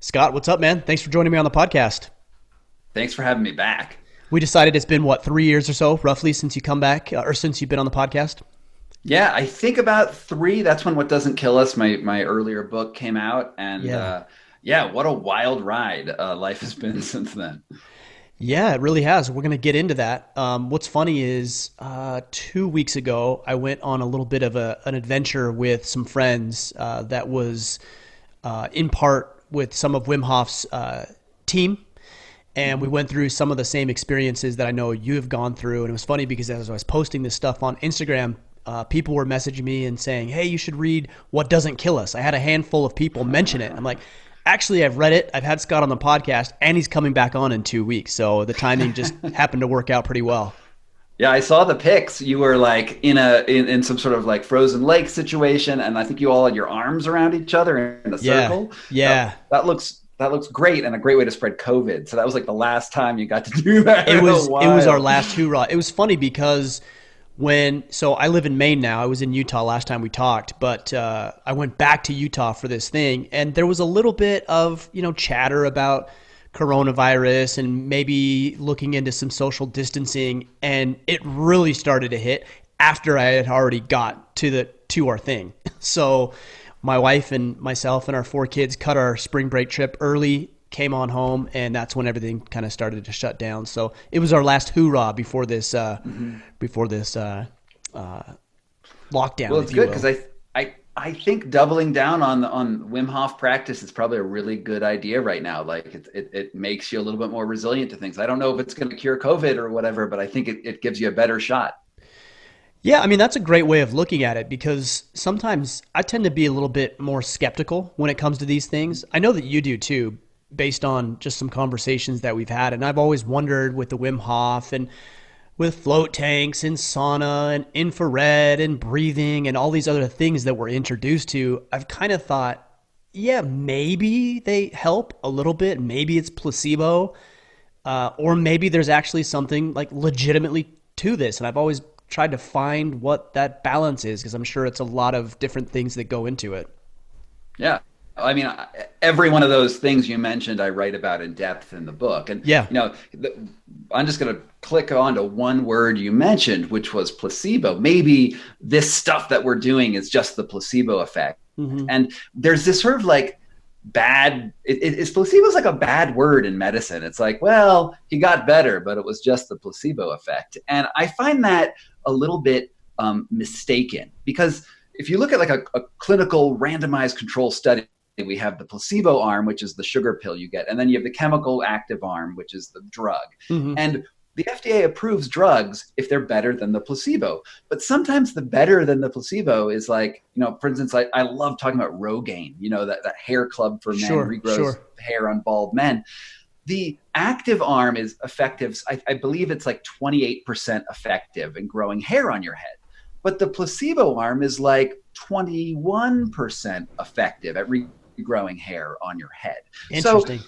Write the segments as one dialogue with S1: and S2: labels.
S1: Scott, what's up, man? Thanks for joining me on the podcast.
S2: Thanks for having me back.
S1: We decided it's been, what, 3 years or so, roughly, since you come back, or since you've been on the podcast?
S2: Yeah, I think about three. That's when What Doesn't Kill Us, my earlier book, came out, and
S1: Yeah.
S2: yeah, what a wild ride life has been since then.
S1: Yeah, it really has. We're going to get into that. What's funny is 2 weeks ago, I went on a little bit of an adventure with some friends that was in part with some of Wim Hof's team. And we
S2: Mhm.
S1: went through some of the same experiences that I know you have gone through. And it was funny because as I was posting this stuff on Instagram, people were messaging me and saying, "Hey, you should read What Doesn't Kill Us." I had a handful of people mention it. I'm like, actually, I've read it. I've had Scott on the podcast, and he's coming back on in 2 weeks. So the timing just happened to work out pretty well.
S2: Yeah, I saw the pics. You were like in some sort of like frozen lake situation, and I think you all had your arms around each other in a
S1: Yeah,
S2: circle. That,
S1: yeah.
S2: that looks great and a great way to spread COVID. So that was like the last time you got to do that
S1: It
S2: in a
S1: was it was our
S2: while.
S1: last hoorah. It was funny because so I live in Maine now. I was in Utah last time we talked, but I went back to Utah for this thing, and there was a little bit of chatter about coronavirus and maybe looking into some social distancing, and it really started to hit after I had already got to our thing. So my wife and myself and our four kids cut our spring break trip early, came on home, and that's when everything kind of started to shut down. So it was our last hoorah
S2: Mhm.
S1: before this uh, lockdown,
S2: Well,
S1: if
S2: it's
S1: you
S2: good because
S1: will.
S2: I think doubling down on Wim Hof practice is probably a really good idea right now. Like it makes you a little bit more resilient to things. I don't know if it's going to cure COVID or whatever, but I think it gives you a better shot.
S1: Yeah, I mean, that's a great way of looking at it because sometimes I tend to be a little bit more skeptical when it comes to these things. I know that you do too, based on just some conversations that we've had. And I've always wondered with the Wim Hof and with float tanks and sauna and infrared and breathing and all these other things that we're introduced to, I've kind of thought, yeah, maybe they help a little bit. Maybe it's placebo, or maybe there's actually something like legitimately to this. And I've always tried to find what that balance is because I'm sure it's a lot of different things that go into it.
S2: Yeah. I mean, every one of those things you mentioned, I write about in depth in the book. And,
S1: Yeah.
S2: I'm just going to click on to one word you mentioned, which was placebo. Maybe this stuff that we're doing is just the placebo effect.
S1: Hmm.
S2: And there's this sort of like it's placebo is like a bad word in medicine. It's like, well, he got better, but it was just the placebo effect. And I find that a little bit mistaken because if you look at like a clinical randomized control study, we have the placebo arm, which is the sugar pill you get, and then you have the chemical active arm, which is the drug.
S1: Hmm.
S2: And the FDA approves drugs if they're better than the placebo. But sometimes the better than the placebo is like, for instance, I love talking about Rogaine, that hair club for men,
S1: Sure,
S2: regrows
S1: sure.
S2: hair on bald men. The active arm is effective. I believe it's like 28% effective in growing hair on your head. But the placebo arm is like 21% effective at regrowing hair on your head. So
S1: Interesting.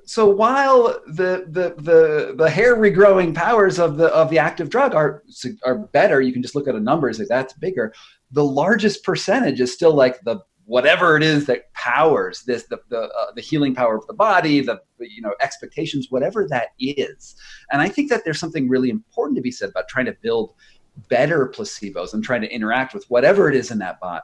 S2: so while the hair regrowing powers of the active drug are better, you can just look at a number and say that's bigger. The largest percentage is still like the whatever it is that powers this the healing power of the body, the expectations, whatever that is. And I think that there's something really important to be said about trying to build better placebos and trying to interact with whatever it is in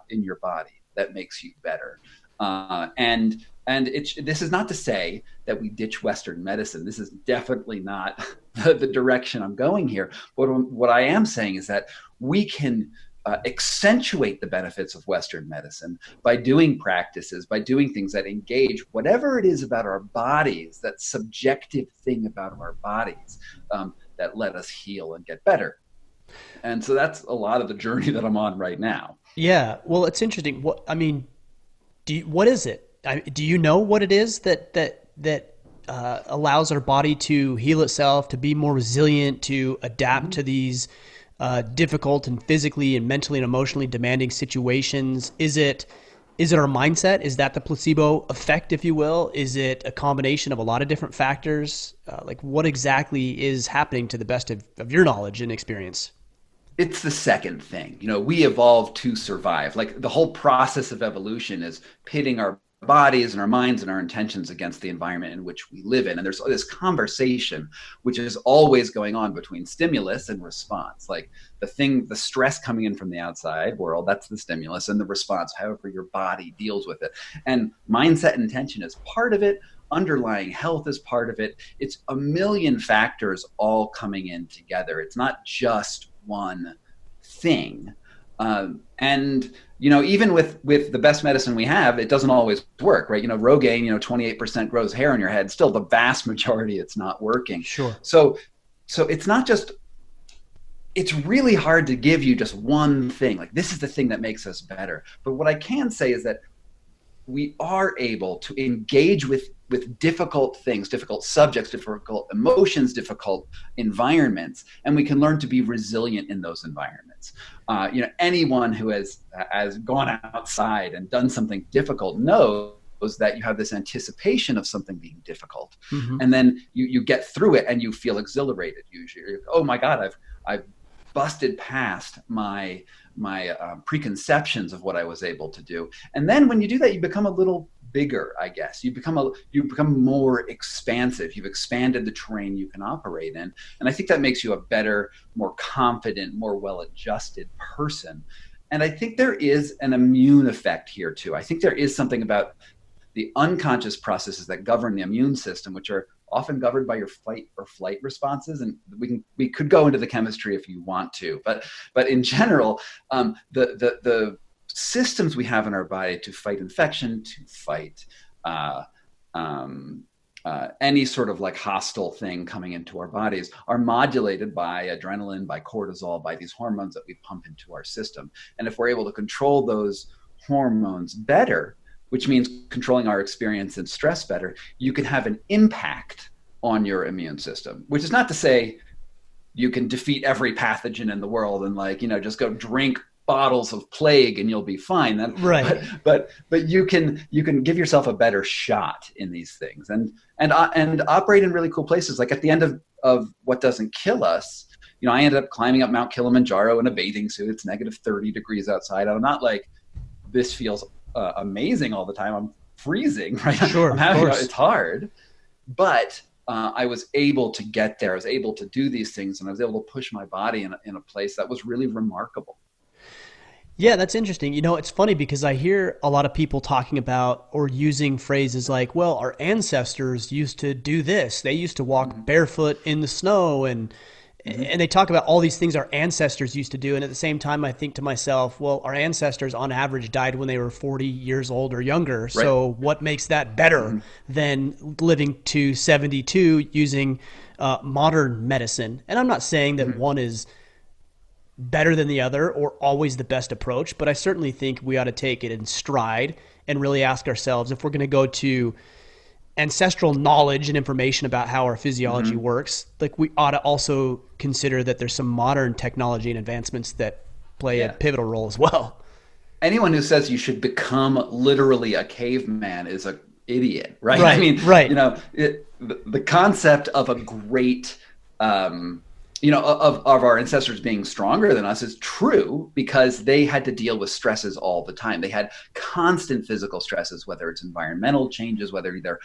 S2: in your body that makes you better. And this is not to say that we ditch Western medicine. This is definitely not the direction I'm going here. But what I am saying is that we can accentuate the benefits of Western medicine by doing practices, by doing things that engage whatever it is about our bodies, that subjective thing about our bodies that let us heal and get better. And so that's a lot of the journey that I'm on right now.
S1: Yeah. Well, it's interesting. What I mean, what is it? Do you know what it is that allows our body to heal itself, to be more resilient, to adapt
S2: Mhm.
S1: to these difficult and physically and mentally and emotionally demanding situations? Is it our mindset? Is that the placebo effect, if you will? Is it a combination of a lot of different factors? Like, what exactly is happening to the best of your knowledge and experience?
S2: It's the second thing. We evolved to survive. Like the whole process of evolution is pitting our bodies and our minds and our intentions against the environment in which we live in. And there's this conversation which is always going on between stimulus and response. Like the stress coming in from the outside world, that's the stimulus, and the response, however your body deals with it. And mindset and intention is part of it. Underlying health is part of it. It's a million factors all coming in together. It's not just one thing. And even with the best medicine we have, it doesn't always work, right? Rogaine, 28% grows hair on your head. Still, the vast majority, it's not working.
S1: Sure.
S2: So it's not just. It's really hard to give you just one thing. Like, this is the thing that makes us better. But what I can say is that we are able to engage with difficult things, difficult subjects, difficult emotions, difficult environments, and we can learn to be resilient in those environments. Anyone who has gone outside and done something difficult knows that you have this anticipation of something being difficult, and then you get through it and you feel exhilarated. Usually, you're, oh my God, I've busted past my preconceptions of what I was able to do. And then when you do that, you become a little bigger, I guess. You become more expansive. You've expanded the terrain you can operate in. And I think that makes you a better, more confident, more well-adjusted person. And I think there is an immune effect here too. I think there is something about the unconscious processes that govern the immune system, which are often governed by your fight or flight responses. And we could go into the chemistry if you want to, but in general, the systems we have in our body to fight infection, to fight any sort of like hostile thing coming into our bodies are modulated by adrenaline, by cortisol, by these hormones that we pump into our system. And if we're able to control those hormones better, which means controlling our experience and stress better, you can have an impact on your immune system, which is not to say you can defeat every pathogen in the world and just go drink bottles of plague and you'll be fine.
S1: Right.
S2: But you can give yourself a better shot in these things and operate in really cool places. Like at the end of What Doesn't Kill Us, I ended up climbing up Mount Kilimanjaro in a bathing suit. It's negative 30 degrees outside. I'm not like, this feels amazing all the time. I'm freezing, right?
S1: Sure,
S2: it's hard, but I was able to get there. I was able to do these things, and I was able to push my body in a place that was really remarkable.
S1: Yeah, that's interesting. It's funny because I hear a lot of people talking about or using phrases like, well, our ancestors used to do this. They used to walk barefoot in the snow and they talk about all these things our ancestors used to do. And at the same time, I think to myself, well, our ancestors on average died when they were 40 years old or younger. Right. So what makes that better than living to 72 using modern medicine? And I'm not saying that one is better than the other or always the best approach, but I certainly think we ought to take it in stride and really ask ourselves if we're going to go to ancestral knowledge and information about how our physiology works, like we ought to also consider that there's some modern technology and advancements that play a pivotal role as well.
S2: Anyone who says you should become literally a caveman is an idiot, right?
S1: Right.
S2: I mean,
S1: right.
S2: The concept of a great, of our ancestors being stronger than us is true because they had to deal with stresses all the time. They had constant physical stresses, whether it's environmental changes, whether they're,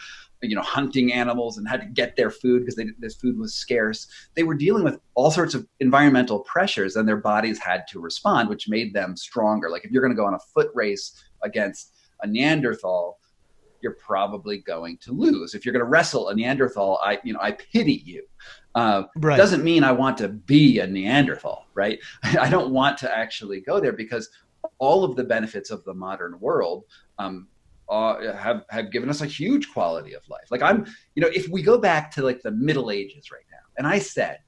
S2: hunting animals and had to get their food because this food was scarce. They were dealing with all sorts of environmental pressures and their bodies had to respond, which made them stronger. Like if you're going to go on a foot race against a Neanderthal, you're probably going to lose. If you're going to wrestle a Neanderthal, I pity you.
S1: Right.
S2: Doesn't mean I want to be a Neanderthal, right? I don't want to actually go there because all of the benefits of the modern world have given us a huge quality of life. Like if we go back to like the Middle Ages right now, and I said,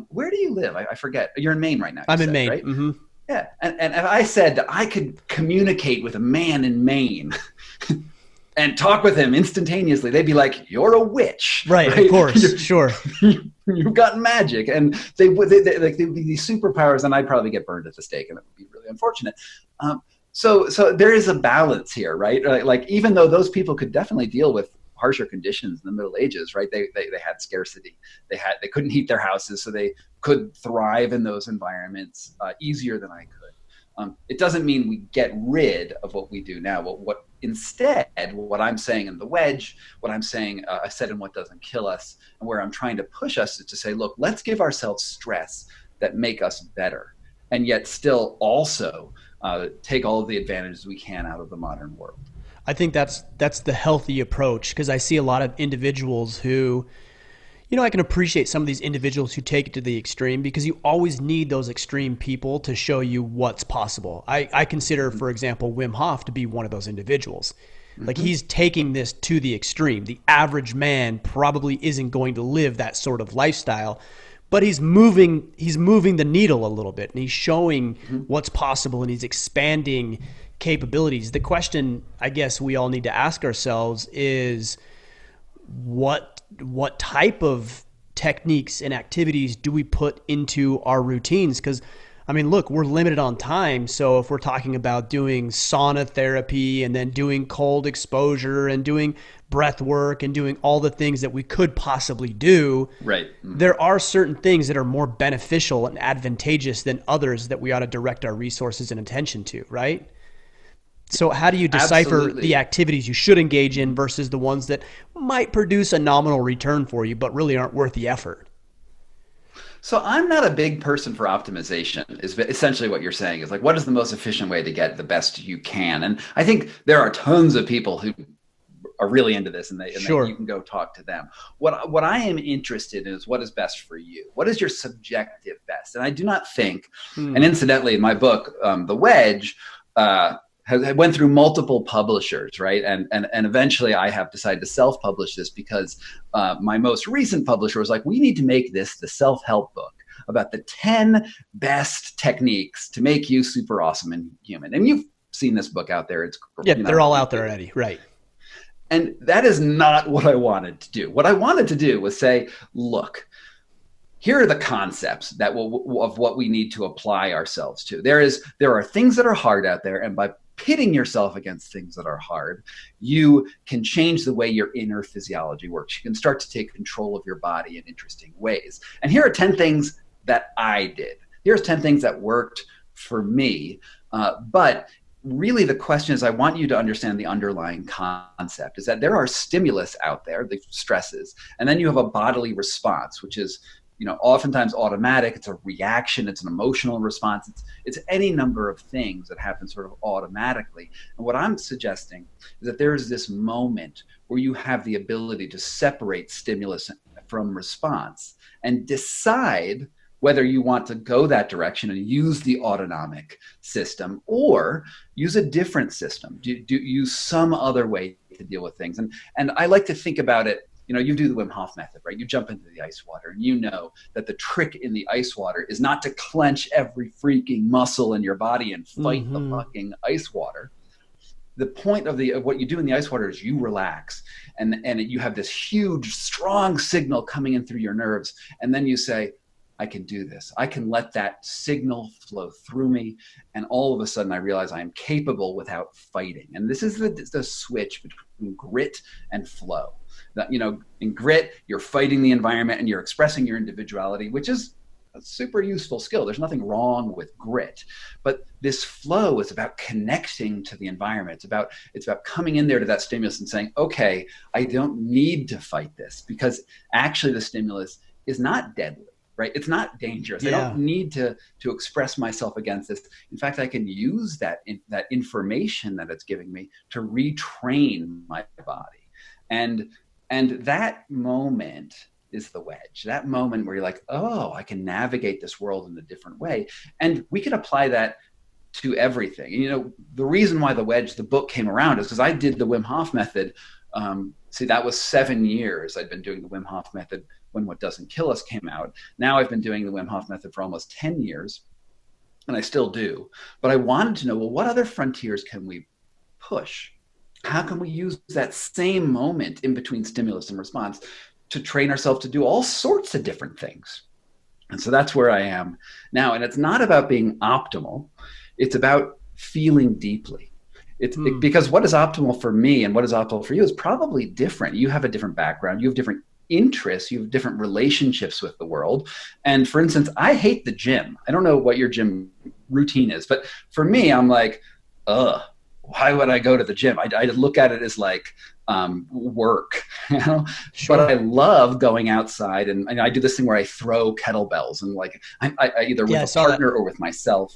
S2: where do you live? I forget. You're in Maine right now.
S1: I'm in Maine.
S2: Right?
S1: Mm-hmm.
S2: Yeah. And if I said that I could communicate with a man in Maine and talk with him instantaneously, they'd be like, "You're a witch."
S1: Right? Of course. Sure.
S2: You've got magic. And they would be these superpowers, and I'd probably get burned at the stake, and it would be really unfortunate. So there is a balance here, right? Like even though those people could definitely deal with harsher conditions in the Middle Ages, right? They had scarcity. They couldn't heat their houses, so they could thrive in those environments easier than I could. It doesn't mean we get rid of what we do now. What instead, what I'm saying in the wedge, what I'm saying, I said in What Doesn't Kill Us, and where I'm trying to push us is to say, look, let's give ourselves stress that make us better, and yet still also take all of the advantages we can out of the modern world.
S1: I think that's the healthy approach, because I see a lot of individuals who, I can appreciate some of these individuals who take it to the extreme, because you always need those extreme people to show you what's possible. I consider, for example, Wim Hof to be one of those individuals. Like, he's taking this to the extreme. The average man probably isn't going to live that sort of lifestyle, but he's moving the needle a little bit, and he's showing what's possible, and he's expanding capabilities. The question I guess we all need to ask ourselves is, what type of techniques and activities do we put into our routines? Because, I mean, look, we're limited on time. So if we're talking about doing sauna therapy and then doing cold exposure and doing breath work and doing all the things that we could possibly do,
S2: right?
S1: There are certain things that are more beneficial and advantageous than others that we ought to direct our resources and attention to, right? So how do you decipher
S2: Absolutely.
S1: the activities you should engage in versus the ones that might produce a nominal return for you, but really aren't worth the effort?
S2: So I'm not a big person for optimization, is essentially what you're saying. Is like, what is the most efficient way to get the best you can? And I think there are tons of people who are really into this, and
S1: Sure.
S2: you can go talk to them. What I am interested in is what is best for you. What is your subjective best? And I do not think, and incidentally, in my book, The Wedge, went through multiple publishers, right? And eventually I have decided to self-publish this because my most recent publisher was like, we need to make this the self-help book about the 10 best techniques to make you super awesome and human. And you've seen this book out there. It's
S1: they're all out there already, right?
S2: And that is not what I wanted to do. What I wanted to do was say, look, here are the concepts of what we need to apply ourselves to. There are things that are hard out there, and by pitting yourself against things that are hard, you can change the way your inner physiology works. You can start to take control of your body in interesting ways. And here are 10 things that I did. Here's 10 things that worked for me. But really the question is, I want you to understand the underlying concept is that there are stimulus out there, the stresses, and then you have a bodily response, which is, oftentimes automatic. It's a reaction. It's an emotional response. It's any number of things that happen sort of automatically. And what I'm suggesting is that there's this moment where you have the ability to separate stimulus from response and decide whether you want to go that direction and use the autonomic system or use a different system, use some other way to deal with things. And I like to think about it, you do the Wim Hof method, right? You jump into the ice water, and you know that the trick in the ice water is not to clench every freaking muscle in your body and fight the fucking ice water. The point of what you do in the ice water is you relax, and you have this huge, strong signal coming in through your nerves, and then you say, I can do this. I can let that signal flow through me, and all of a sudden I realize I am capable without fighting. And this is the switch between grit and flow. That, in grit, you're fighting the environment and you're expressing your individuality, which is a super useful skill. There's nothing wrong with grit, but this flow is about connecting to the environment. It's about coming in there to that stimulus and saying, okay, I don't need to fight this, because actually the stimulus is not deadly, right? It's not dangerous.
S1: Yeah.
S2: I don't need to express myself against this. In fact, I can use that information that it's giving me to retrain my body. And that moment is the wedge, that moment where you're like, oh, I can navigate this world in a different way. And we can apply that to everything. And, the reason why the wedge, the book, came around is because I did the Wim Hof method. That was 7 years I'd been doing the Wim Hof method when What Doesn't Kill Us came out. Now I've been doing the Wim Hof method for almost 10 years, and I still do. But I wanted to know, well, what other frontiers can we push? How can we use that same moment in between stimulus and response to train ourselves to do all sorts of different things? And so that's where I am now. And it's not about being optimal. It's about feeling deeply. Because what is optimal for me and what is optimal for you is probably different. You have a different background. You have different interests. You have different relationships with the world. And for instance, I hate the gym. I don't know what your gym routine is. But for me, I'm like, why would I go to the gym? I look at it as like work, you know. But
S1: Sure.
S2: I love going outside, and I do this thing where I throw kettlebells, and like I either
S1: Yeah,
S2: with
S1: I
S2: a
S1: saw that.
S2: partner or with myself.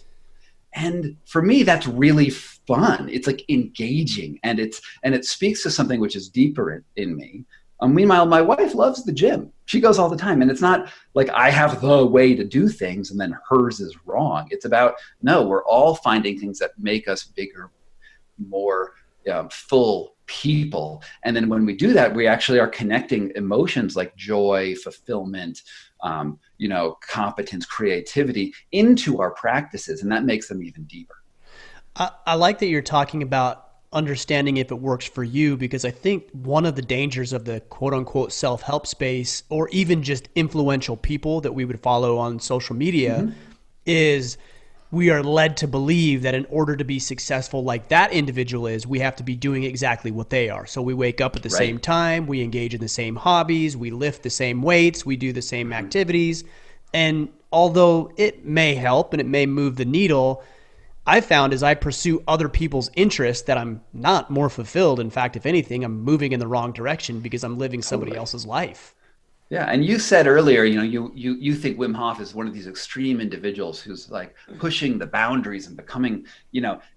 S2: And for me, that's really fun. It's like engaging, and it speaks to something which is deeper in me. Meanwhile, my wife loves the gym. She goes all the time, and it's not like I have the way to do things and then hers is wrong. It's about, no, we're all finding things that make us bigger, more full people. And then when we do that, we actually are connecting emotions like joy, fulfillment, competence, creativity into our practices. And that makes them even deeper.
S1: I like that you're talking about understanding if it works for you, because I think one of the dangers of the quote unquote self help space, or even just influential people that we would follow on social media,
S2: Mm-hmm.
S1: is we are led to believe that in order to be successful like that individual is, we have to be doing exactly what they are. So we wake up at the same
S2: Right.
S1: time, we engage in the same hobbies, we lift the same weights, we do the same
S2: Mm-hmm.
S1: activities. And although it may help and it may move the needle, I found as I pursue other people's interests that I'm not more fulfilled. In fact, if anything, I'm moving in the wrong direction because I'm living somebody
S2: Totally.
S1: else's life.
S2: Yeah, and you said earlier, you think Wim Hof is one of these extreme individuals who's like pushing the boundaries and becoming,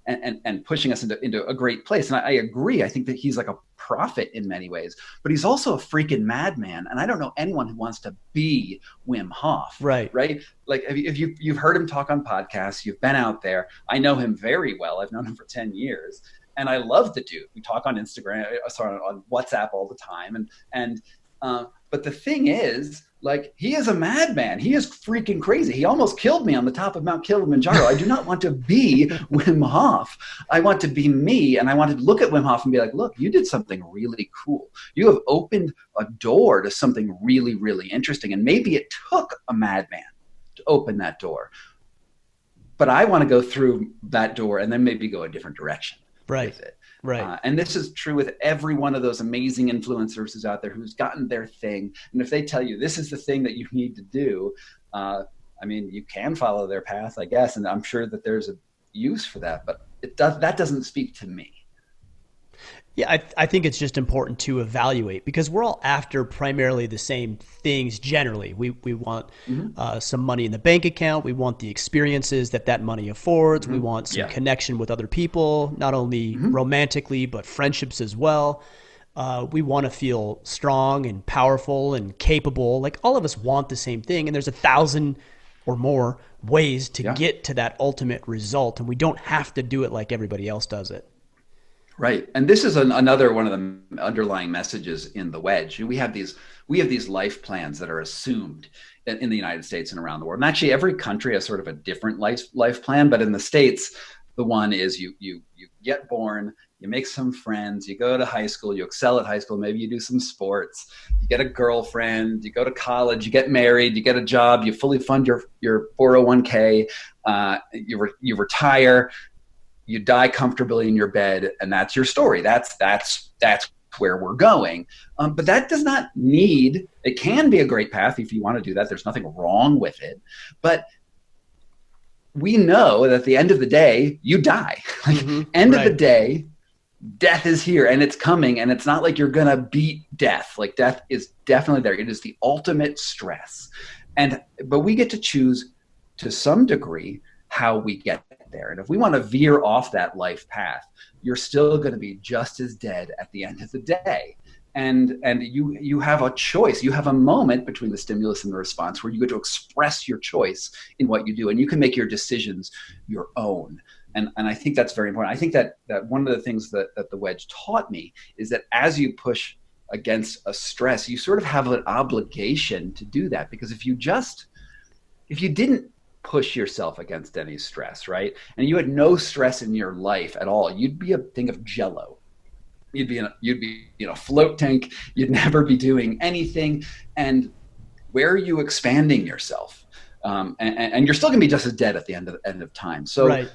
S2: and pushing us into a great place. And I agree. I think that he's like a prophet in many ways, but he's also a freaking madman. And I don't know anyone who wants to be Wim Hof,
S1: Right.
S2: right? Like if you've heard him talk on podcasts, you've been out there. I know him very well. I've known him for 10 years. And I love the dude. We talk on Instagram, sorry, on WhatsApp all the time. But the thing is, like, he is a madman. He is freaking crazy. He almost killed me on the top of Mount Kilimanjaro. I do not want to be Wim Hof. I want to be me. And I want to look at Wim Hof and be like, look, you did something really cool. You have opened a door to something really, really interesting. And maybe it took a madman to open that door. But I want to go through that door and then maybe go a different direction
S1: Right.
S2: with it.
S1: Right.
S2: And this is true with every one of those amazing influencers who's out there who's gotten their thing. And if they tell you this is the thing that you need to do, you can follow their path, I guess. And I'm sure that there's a use for that, but that doesn't speak to me.
S1: Yeah, I think it's just important to evaluate because we're all after primarily the same things generally. We want
S2: Mm-hmm.
S1: some money in the bank account. We want the experiences that money affords. We
S2: Mm-hmm.
S1: want some
S2: Yeah.
S1: connection with other people, not only
S2: Mm-hmm.
S1: romantically, but friendships as well. We want to feel strong and powerful and capable. Like all of us want the same thing. And there's 1,000 or more ways to
S2: Yeah.
S1: get to that ultimate result. And we don't have to do it like everybody else does it.
S2: Right, and this is another one of the underlying messages in the wedge. We have these life plans that are assumed in the United States and around the world. And actually, every country has sort of a different life plan. But in the States, the one is you get born, you make some friends, you go to high school, you excel at high school, maybe you do some sports, you get a girlfriend, you go to college, you get married, you get a job, you fully fund your 401k, you retire, you die comfortably in your bed, and that's your story. That's where we're going. But that does not need, it can be a great path if you want to do that. There's nothing wrong with it. But we know that at the end of the day, you die. Like, end of the
S1: Right.
S2: day, death is here and it's coming. And it's not like you're going to beat death. Like, death is definitely there. It is the ultimate stress. But we get to choose to some degree how we get there. And if we want to veer off that life path, you're still going to be just as dead at the end of the day. And you have a choice. You have a moment between the stimulus and the response where you get to express your choice in what you do, and you can make your decisions your own. And I think that's very important. I think that one of the things that the wedge taught me is that as you push against a stress, you sort of have an obligation to do that, because if you didn't push yourself against any stress, right? And you had no stress in your life at all, you'd be a thing of jello. You'd be in a float tank. You'd never be doing anything. And where are you expanding yourself? And you're still going to be just as dead at the end of time. So
S1: Right.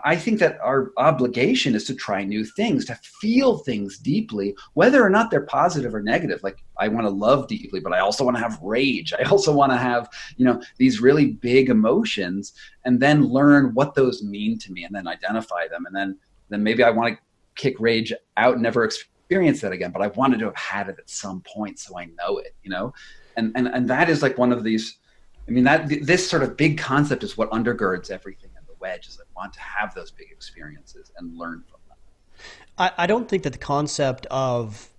S2: I think that our obligation is to try new things, to feel things deeply, whether or not they're positive or negative. Like, I want to love deeply, but I also want to have rage. I also want to have, these really big emotions, and then learn what those mean to me, and then identify them. And then maybe I want to kick rage out and never experience that again, but I wanted to have had it at some point, so I know it, and that is like one of these. I mean, this sort of big concept is what undergirds everything in the wedge. Is I want to have those big experiences and learn from them.
S1: I don't think that the concept of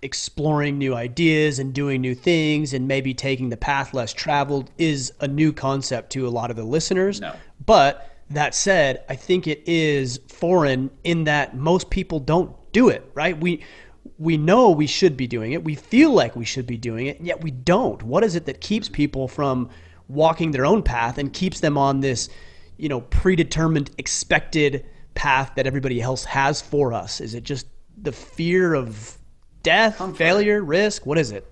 S1: exploring new ideas and doing new things and maybe taking the path less traveled is a new concept to a lot of the listeners.
S2: No.
S1: But that said, I think it is foreign in that most people don't do it, right? We know we should be doing it. We feel like we should be doing it, yet we don't. What is it that keeps people from walking their own path and keeps them on this, predetermined, expected path that everybody else has for us? Is it just the fear of death, comfort, failure, risk? What is it?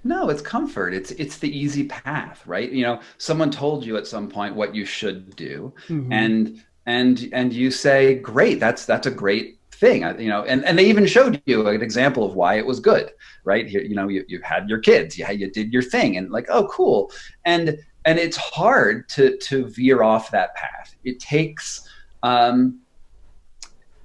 S2: No, it's comfort. It's the easy path, right? Someone told you at some point what you should do, mm-hmm. and you say, great, that's a great thing, and they even showed you an example of why it was good, right? Here, you had your kids, you did your thing, and like, oh, cool. And it's hard to veer off that path. It takes,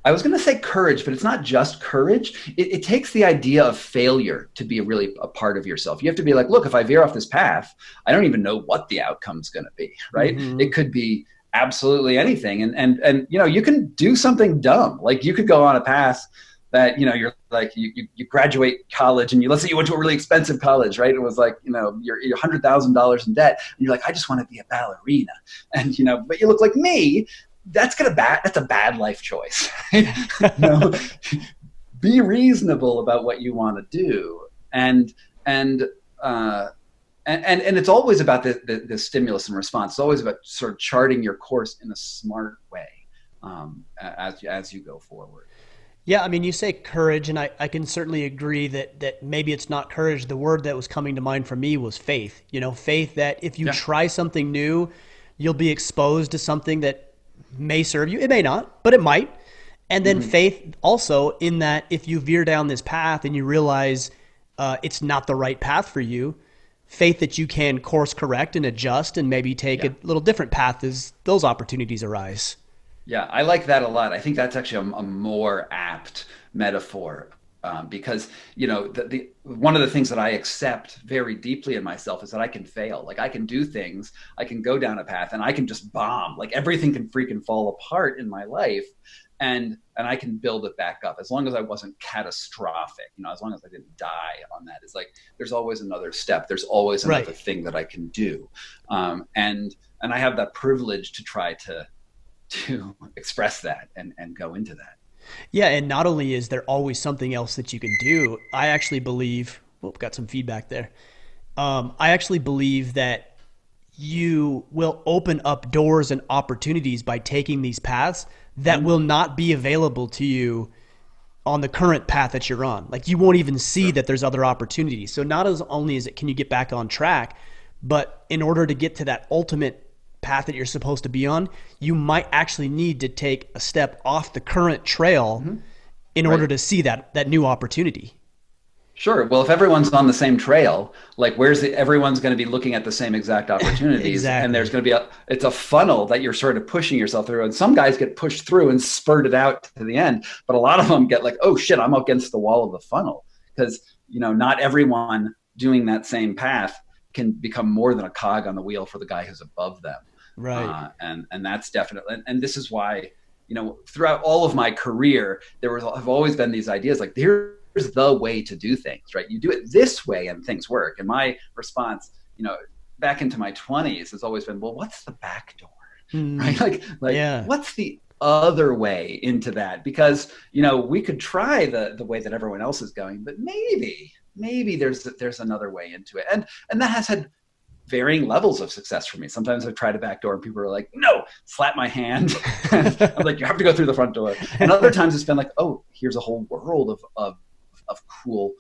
S2: I was going to say courage, but it's not just courage. It takes the idea of failure to be a part of yourself. You have to be like, look, if I veer off this path, I don't even know what the outcome's going to be, right? Mm-hmm. It could be absolutely anything. And you can do something dumb. Like, you could go on a path that, you're like, you graduate college, and let's say you went to a really expensive college, right? It was like, you're $100,000 in debt, and you're like, I just want to be a ballerina. And, but you look like me. That's a bad life choice. Be reasonable about what you want to do. And it's always about the stimulus and response. It's always about sort of charting your course in a smart way as you go forward.
S1: Yeah, I mean, you say courage, and I can certainly agree that maybe it's not courage. The word that was coming to mind for me was faith. Faith that if you try something new, you'll be exposed to something that may serve you. It may not, but it might. And then mm-hmm. faith also in that if you veer down this path and you realize it's not the right path for you, faith that you can course correct and adjust and maybe take a little different path as those opportunities arise.
S2: Yeah, I like that a lot. I think that's actually a more apt metaphor, because the one of the things that I accept very deeply in myself is that I can fail. Like, I can do things, I can go down a path, and I can just bomb. Like, everything can freaking fall apart in my life, and I can build it back up, as long as I wasn't catastrophic. As long as I didn't die on that. It's like, there's always another step. There's always another thing that I can do, and I have that privilege to try to express that and go into that.
S1: Yeah, and not only is there always something else that you can do, I actually believe, got some feedback there. I actually believe that you will open up doors and opportunities by taking these paths that will not be available to you on the current path that you're on. Like, you won't even see that there's other opportunities. So not as only is it can you get back on track, but in order to get to that ultimate path that you're supposed to be on, you might actually need to take a step off the current trail mm-hmm. in order to see that new opportunity.
S2: Sure. Well, if everyone's on the same trail, like, everyone's going to be looking at the same exact opportunities. Exactly. And there's going to be it's a funnel that you're sort of pushing yourself through. And some guys get pushed through and spurted out to the end, but a lot of them get like, oh shit, I'm against the wall of the funnel. Because, not everyone doing that same path can become more than a cog on the wheel for the guy who's above them.
S1: Right.
S2: And that's definitely, and this is why, throughout all of my career, have always been these ideas like, here's the way to do things, right? You do it this way and things work. And my response, back into my 20s has always been, well, what's the back door, right? Like what's the other way into that? Because, we could try the way that everyone else is going, but maybe there's another way into it. And that has had varying levels of success for me. Sometimes I've tried a back door and people are like, no, slap my hand. I'm like, you have to go through the front door. And other times it's been like, oh, here's a whole world of cool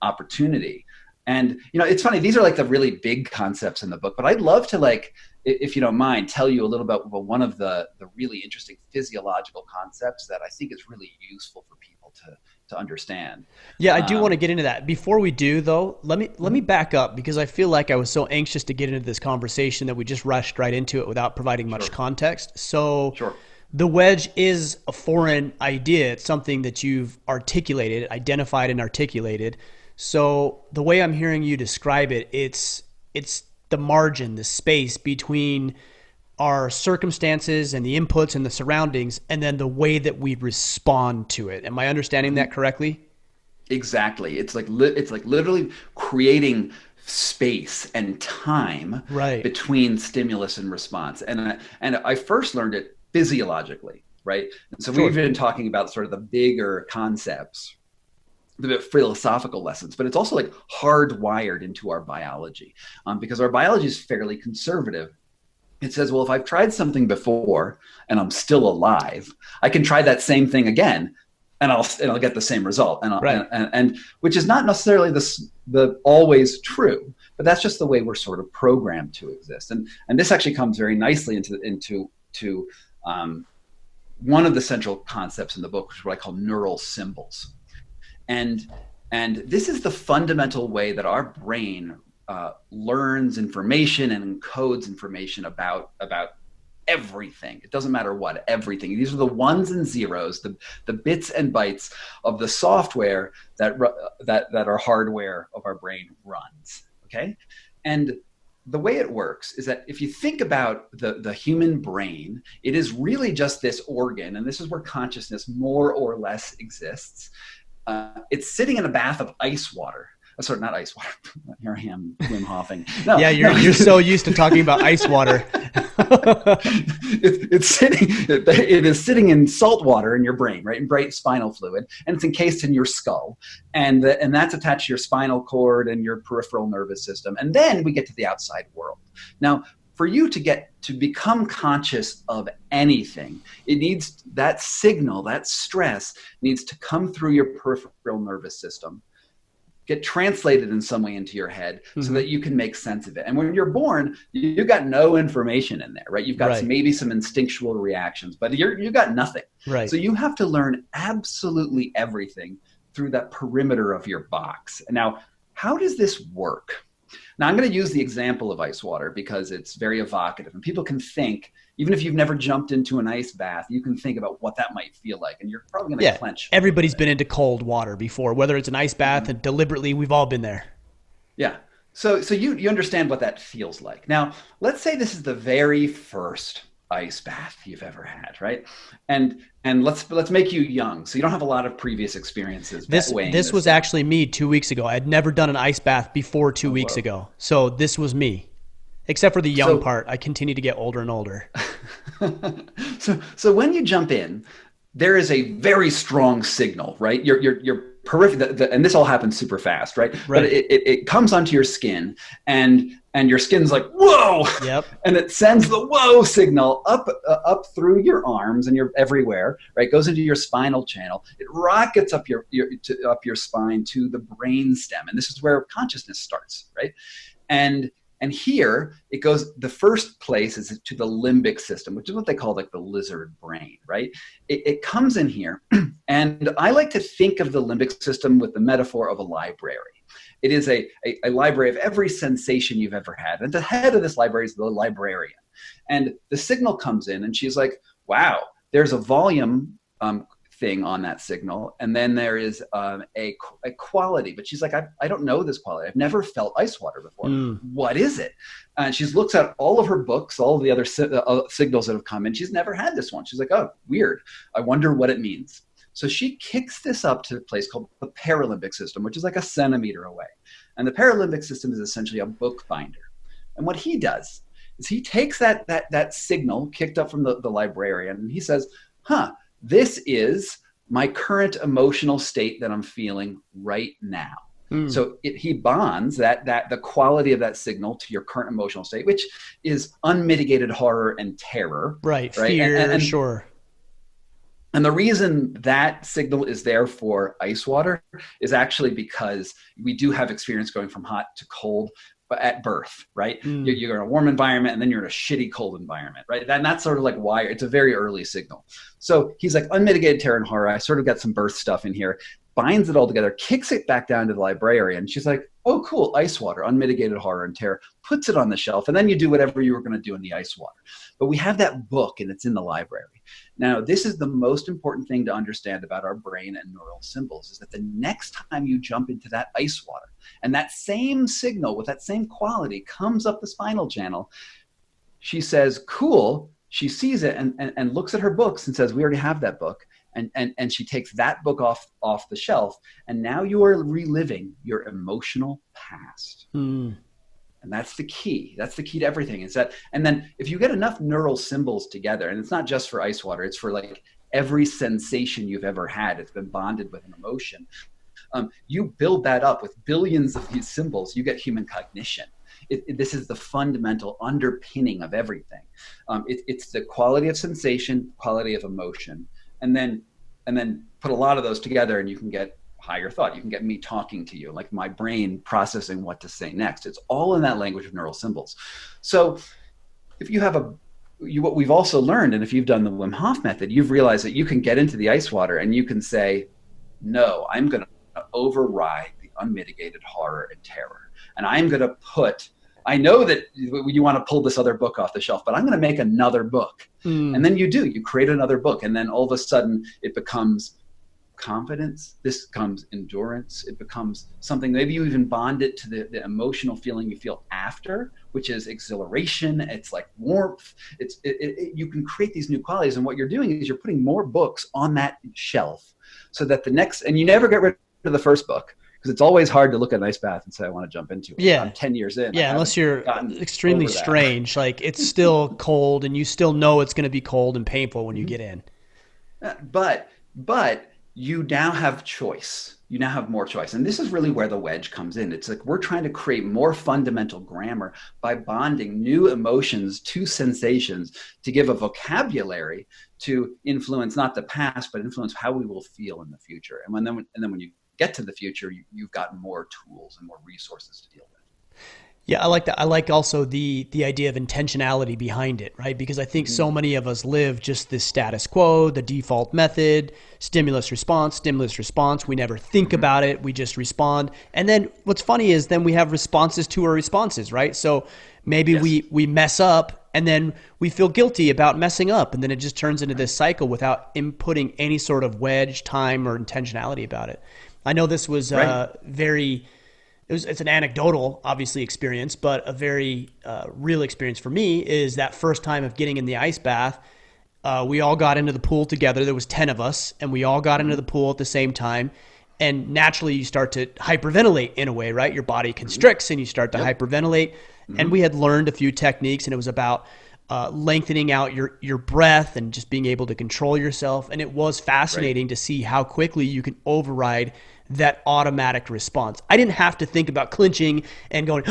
S2: opportunity. And, it's funny, these are like the really big concepts in the book, but I'd love to, like, if you don't mind, tell you a little about one of the really interesting physiological concepts that I think is really useful for people to understand.
S1: Yeah, I do want to
S2: Um,
S1: get into that. Before we do though, let me
S2: mhm,
S1: back up because I feel like I was so anxious to get into this conversation that we just rushed right into it without providing much
S2: sure,
S1: context. So
S2: sure.
S1: the wedge is a foreign idea. It's something that you've articulated, identified and articulated. So the way I'm hearing you describe it, it's the margin, the space between our circumstances and the inputs and the surroundings, and then the way that we respond to it. Am I understanding that
S2: Mhm.
S1: correctly?
S2: Exactly. It's like literally creating space and time
S1: Right.
S2: between stimulus and response. And I first learned it physiologically, right? And so we've
S1: Sure.
S2: been talking about sort of the bigger concepts, the philosophical lessons, but it's also like hardwired into our biology, because our biology is fairly conservative. It says, well, if I've tried something before and I'm still alive, I can try that same thing again, and I'll get the same result.
S1: Right.
S2: And which is not necessarily the always true, but that's just the way we're sort of programmed to exist. And this actually comes very nicely into to one of the central concepts in the book, which is what I call neural symbols. And this is the fundamental way that our brain learns information and encodes information about everything. It doesn't matter what, everything. These are the ones and zeros, the bits and bytes of the software that our hardware of our brain runs. Okay, and the way it works is that if you think about the human brain, it is really just this organ, and this is where consciousness more or less exists. It's sitting in a bath of ice water. Sorry, not ice water. Here I am, Wim Hofing. No,
S1: Yeah,
S2: no.
S1: you're so used to talking about ice water.
S2: It is sitting in salt water in your brain, right, in bright spinal fluid, and it's encased in your skull, and that's attached to your spinal cord and your peripheral nervous system, and then we get to the outside world. Now, for you to become conscious of anything, it needs that signal, that stress needs to come through your peripheral nervous system, get translated in some way into your head so
S1: Hmm.
S2: that you can make sense of it. And when you're born, you've got no information in there, right? You've got
S1: Right.
S2: maybe some instinctual reactions, but you've got nothing.
S1: Right.
S2: So you have to learn absolutely everything through that perimeter of your box. Now, how does this work? Now, I'm going to use the example of ice water because it's very evocative, and people can think, even if you've never jumped into an ice bath, you can think about what that might feel like, and you're probably going to
S1: Yeah.
S2: clench a little
S1: Everybody's
S2: bit.
S1: been into cold water before, whether it's an ice bath,
S2: Mhm.
S1: and deliberately, we've all been there.
S2: Yeah. So you understand what that feels like. Now, let's say this is the very first ice bath you've ever had, right? And let's make you young, so you don't have a lot of previous experiences
S1: This
S2: weighing
S1: this
S2: this
S1: was
S2: down.
S1: actually me 2 weeks ago. I had never done an ice bath before two
S2: Oh,
S1: weeks
S2: whoa.
S1: ago. So this was me. Except for the young
S2: So
S1: part. I continue to get older and older.
S2: so when you jump in, there is a very strong signal, right? Your peripheral, and this all happens super fast, right? But
S1: Right.
S2: it comes onto your skin, and your skin's like whoa,
S1: Yep.
S2: and it sends the whoa signal up through your arms and your everywhere, right? Goes into your spinal channel. It rockets up your spine to the brain stem, and this is where consciousness starts, right? And and here it goes, the first place is to the limbic system, which is what they call like the lizard brain, right? It comes in here. And I like to think of the limbic system with the metaphor of a library. It is a library of every sensation you've ever had. And the head of this library is the librarian. And the signal comes in, and she's like, wow, there's a volume thing on that signal, and then there is a quality, but she's like, I don't know this quality. I've never felt ice water before.
S1: Mm.
S2: What is it? And she looks at all of her books, all of the other signals that have come in. She's never had this one. She's like, oh, weird. I wonder what it means. So she kicks this up to a place called the paralimbic system, which is like a centimeter away. And the paralimbic system is essentially a bookbinder. And what he does is he takes that signal kicked up from the librarian, and he says, huh, this is my current emotional state that I'm feeling right now.
S1: Mm.
S2: So he bonds that the quality of that signal to your current emotional state, which is unmitigated horror and terror,
S1: Right.
S2: right?
S1: Fear, sure.
S2: And the reason that signal is there for ice water is actually because we do have experience going from hot to cold at birth, right?
S1: Mm.
S2: You're in a warm environment and then you're in a shitty cold environment, right? And that's sort of like why it's a very early signal. So he's like, unmitigated terror and horror. I sort of got some birth stuff in here, binds it all together, kicks it back down to the librarian. She's like, oh, cool, ice water, unmitigated horror and terror, puts it on the shelf, and then you do whatever you were going to do in the ice water. But we have that book and it's in the library. Now, this is the most important thing to understand about our brain and neural symbols, is that the next time you jump into that ice water and that same signal with that same quality comes up the spinal channel, she says, cool. She sees it and looks at her books and says, we already have that book. And she takes that book off the shelf. And now you are reliving your emotional past.
S1: Mm.
S2: And that's the key. That's the key to everything. Is that, and then if you get enough neural symbols together, and it's not just for ice water, it's for like every sensation you've ever had, it's been bonded with an emotion. You build that up with billions of these symbols, you get human cognition. This is the fundamental underpinning of everything. It's the quality of sensation, quality of emotion, and then put a lot of those together, and you can get higher thought. You can get me talking to you, like my brain processing what to say next. It's all in that language of neural symbols. So if you have what we've also learned, and if you've done the Wim Hof method, you've realized that you can get into the ice water and you can say, no, I'm going to override the unmitigated horror and terror. And I'm going to I know that you want to pull this other book off the shelf, but I'm going to make another book. And then you create another book. And then all of a sudden it becomes confidence. This becomes endurance. It becomes something, maybe you even bond it to the emotional feeling you feel after, which is exhilaration. It's like warmth. You can create these new qualities. And what you're doing is you're putting more books on that shelf so that and you never get rid of the first book, because it's always hard to look at an ice bath and say, I want to jump into it.
S1: Yeah.
S2: I'm 10 years in.
S1: Yeah, unless you're extremely strange. Like it's still cold and you still know it's going to be cold and painful when you get in.
S2: But you now have choice. You now have more choice. And this is really where the wedge comes in. It's like we're trying to create more fundamental grammar by bonding new emotions to sensations to give a vocabulary to influence not the past, but influence how we will feel in the future. And then when you get to the future, you've got more tools and more resources to deal with.
S1: Yeah, I like that. I like also the idea of intentionality behind it, right? Because I think so many of us live just this status quo, the default method, stimulus response. We never think about it. We just respond. And then what's funny is then we have responses to our responses, right? So maybe we mess up and then we feel guilty about messing up. And then it just turns into this cycle without inputting any sort of wedge, time, or intentionality about it. I know this was it's an anecdotal, obviously, experience, but a very real experience for me is that first time of getting in the ice bath. We all got into the pool together. There was 10 of us, and we all got into the pool at the same time. And naturally, you start to hyperventilate in a way, right? Your body constricts, and you start to hyperventilate. And we had learned a few techniques, and it was about lengthening out your breath and just being able to control yourself. And it was fascinating to see how quickly you can override that automatic response. I didn't have to think about clinching and going,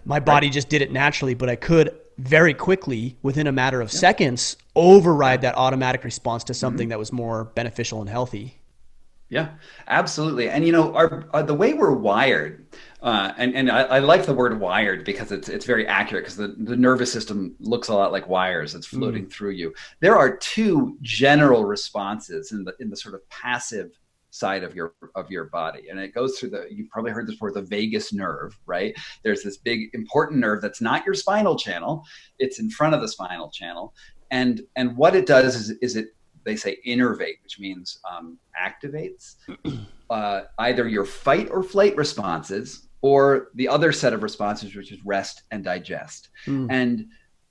S1: my body just did it naturally, but I could very quickly, within a matter of seconds, override that automatic response to something that was more beneficial and healthy.
S2: Yeah, absolutely. And the way we're wired, and I like the word wired because it's very accurate, because the nervous system looks a lot like wires that's floating through you. There are two general responses in the sort of passive side of your body, and it goes through you probably heard this before, the vagus nerve, right? There's this big important nerve that's not your spinal channel. It's in front of the spinal channel, and what it does is they say innervate, which means activates either your fight or flight responses or the other set of responses, which is rest and digest.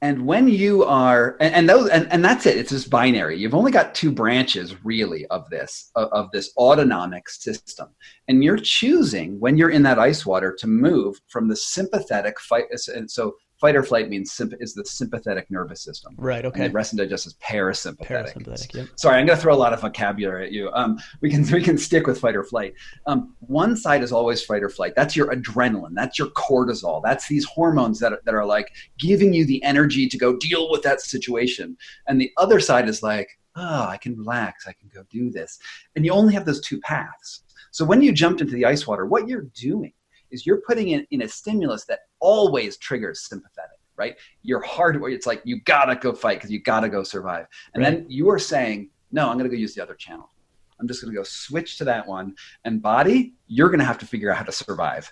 S2: And when you are, and that's it. It's just binary. You've only got two branches really of this autonomic system, and you're choosing when you're in that ice water to move from the sympathetic fight. And so fight or flight is the sympathetic nervous system.
S1: Right. Okay.
S2: And rest and digest is parasympathetic.
S1: Yep.
S2: Sorry, I'm going to throw a lot of vocabulary at you. We can stick with fight or flight. One side is always fight or flight. That's your adrenaline. That's your cortisol. That's these hormones that are like giving you the energy to go deal with that situation. And the other side is like, oh, I can relax, I can go do this. And you only have those two paths. So when you jumped into the ice water, what you're doing is you're putting in a stimulus that always triggers sympathetic, right? Your heart, it's like, you gotta go fight because you gotta go survive. And
S1: Right.
S2: then you are saying, no, I'm gonna go use the other channel. I'm just going to go switch to that one. And body, you're going to have to figure out how to survive.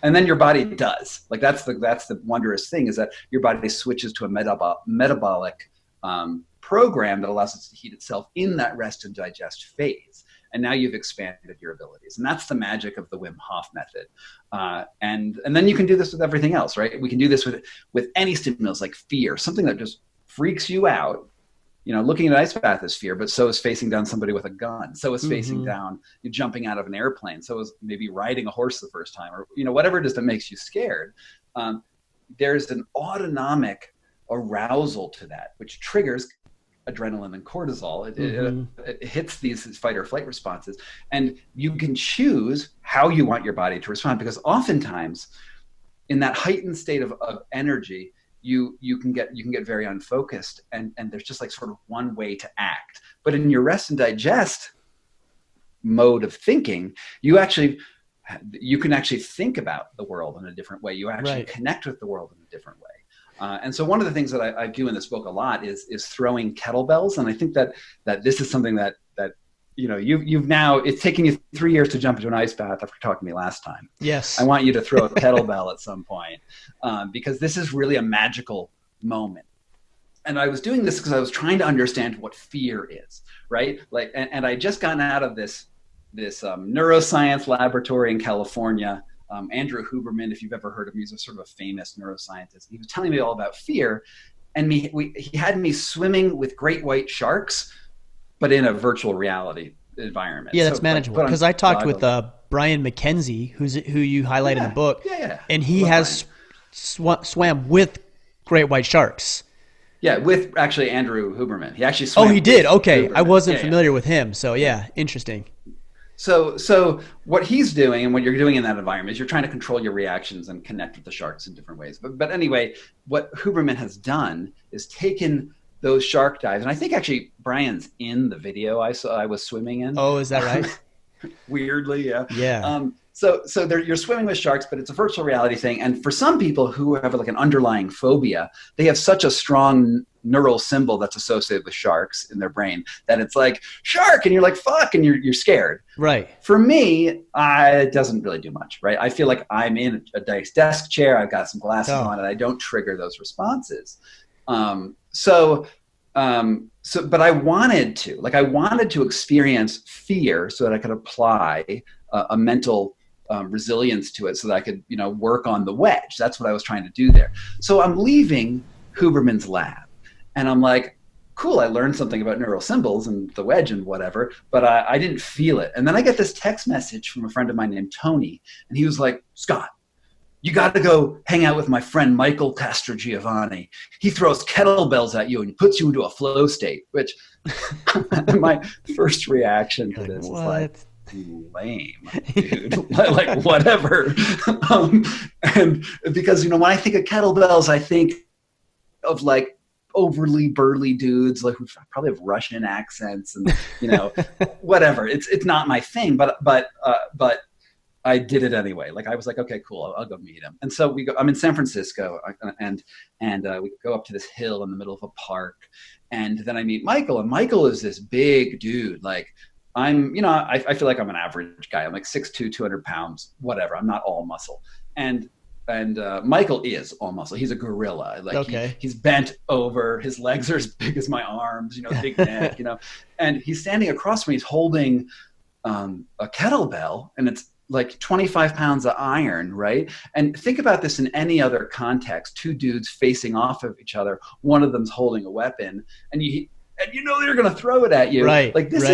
S2: And then your body does. Like that's the wondrous thing, is that your body switches to a metabolic program that allows it to heat itself in that rest and digest phase. And now you've expanded your abilities. And that's the magic of the Wim Hof method. And then you can do this with everything else, right? We can do this with any stimulus, like fear, something that just freaks you out. You know, looking at an ice bath is fear, but so is facing down somebody with a gun. So is facing down, jumping out of an airplane. So is maybe riding a horse the first time, or, you know, whatever it is that makes you scared. There's an autonomic arousal to that, which triggers adrenaline and cortisol. It hits these fight or flight responses. And you can choose how you want your body to respond, because oftentimes in that heightened state of energy, you can get very unfocused, and there's just like sort of one way to act. But in your rest and digest mode of thinking, you can actually think about the world in a different way. You actually connect with the world in a different way. And so one of the things that I do in this book a lot is throwing kettlebells. And I think that this is something that you know, you've now, it's taken you 3 years to jump into an ice bath after talking to me last time.
S1: Yes.
S2: I want you to throw a kettlebell at some point, because this is really a magical moment. And I was doing this because I was trying to understand what fear is, right? Like, and I just gotten out of this neuroscience laboratory in California. Andrew Huberman, if you've ever heard of him, he's a sort of a famous neuroscientist. He was telling me all about fear, and he had me swimming with great white sharks, but in a virtual reality environment.
S1: Yeah, that's manageable. Because I talked with Brian McKenzie, who you highlight in the book, and he has swam with great white sharks.
S2: Yeah, with actually Andrew Huberman. He actually swam.
S1: Oh, he did. Okay,
S2: Huberman.
S1: I wasn't familiar with him. So yeah, interesting.
S2: So what he's doing and what you're doing in that environment is you're trying to control your reactions and connect with the sharks in different ways. But anyway, what Huberman has done is taken those shark dives, and I think actually Brian's in the video I was swimming in.
S1: Oh, is that right?
S2: Weirdly, yeah.
S1: Yeah.
S2: So you're swimming with sharks, but it's a virtual reality thing. And for some people who have like an underlying phobia, they have such a strong neural symbol that's associated with sharks in their brain that it's like shark, and you're like fuck, and you're scared. Right. For me, it doesn't really do much. Right. I feel like I'm in a desk chair. I've got some glasses on, and I don't trigger those responses. But I wanted to experience fear so that I could apply a mental resilience to it, so that I could, work on the wedge. That's what I was trying to do there. So I'm leaving Huberman's lab, and I'm like, cool, I learned something about neural symbols and the wedge and whatever, but I didn't feel it. And then I get this text message from a friend of mine named Tony, and he was like, Scott, you got to go hang out with my friend Michael Castrogiovanni. He throws kettlebells at you and puts you into a flow state, which my first reaction to this is like, lame, dude. Like, whatever. And because, when I think of kettlebells, I think of like overly burly dudes, like who probably have Russian accents and, whatever. It's not my thing, but I did it anyway. Like I was like, okay, cool. I'll go meet him. And so I'm in San Francisco, and we go up to this hill in the middle of a park, and then I meet Michael, and Michael is this big dude. Like I feel like I'm an average guy. I'm like 6'2", 200 pounds, whatever. I'm not all muscle. And Michael is all muscle. He's a gorilla. Like he's bent over. His legs are as big as my arms, big neck, and he's standing across from me. He's holding a kettlebell, and it's like 25 pounds of iron, right? And think about this in any other context: two dudes facing off of each other. One of them's holding a weapon, and they're going to throw it at you. Right. Like this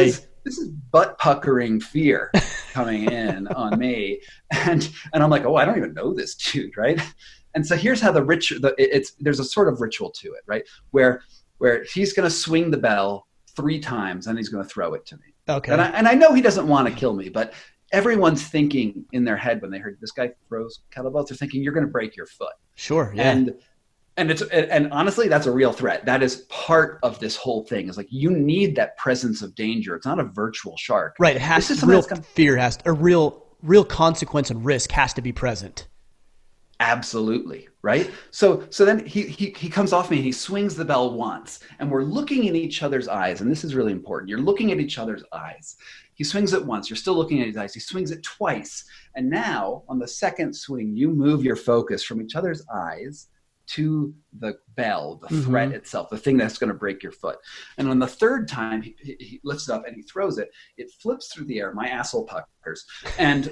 S2: is butt puckering fear coming in on me, and I'm like, oh, I don't even know this dude, right? And so here's how there's a sort of ritual to it, right? Where he's going to swing the bell 3 times, and he's going to throw it to me. Okay. And I know he doesn't want to kill me, but everyone's thinking in their head when they heard this guy throws kettlebells, they're thinking you're going to break your foot. Sure. Yeah. And honestly, that's a real threat. That is part of this whole thing. Is like you need that presence of danger. It's not a virtual shark.
S1: Right. It
S2: This
S1: has
S2: is
S1: to,
S2: something
S1: real
S2: that's going to
S1: fear has to, a real consequence and risk has to be present.
S2: absolutely right. So then he comes off me and he swings the bell once, and we're looking in each other's eyes, and this is really important. You're looking at each other's eyes. He swings it once. You're still looking at his eyes. He swings it twice, and now on the second swing, you move your focus from each other's eyes to the bell, the threat
S1: Mm-hmm.
S2: itself, the thing that's going to break your foot. And on the third time, he lifts it up and he throws it. It flips through the air. My asshole puckers, and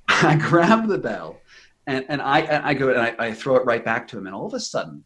S2: I grab the bell, and I go and I throw it right back to him. And all of a sudden,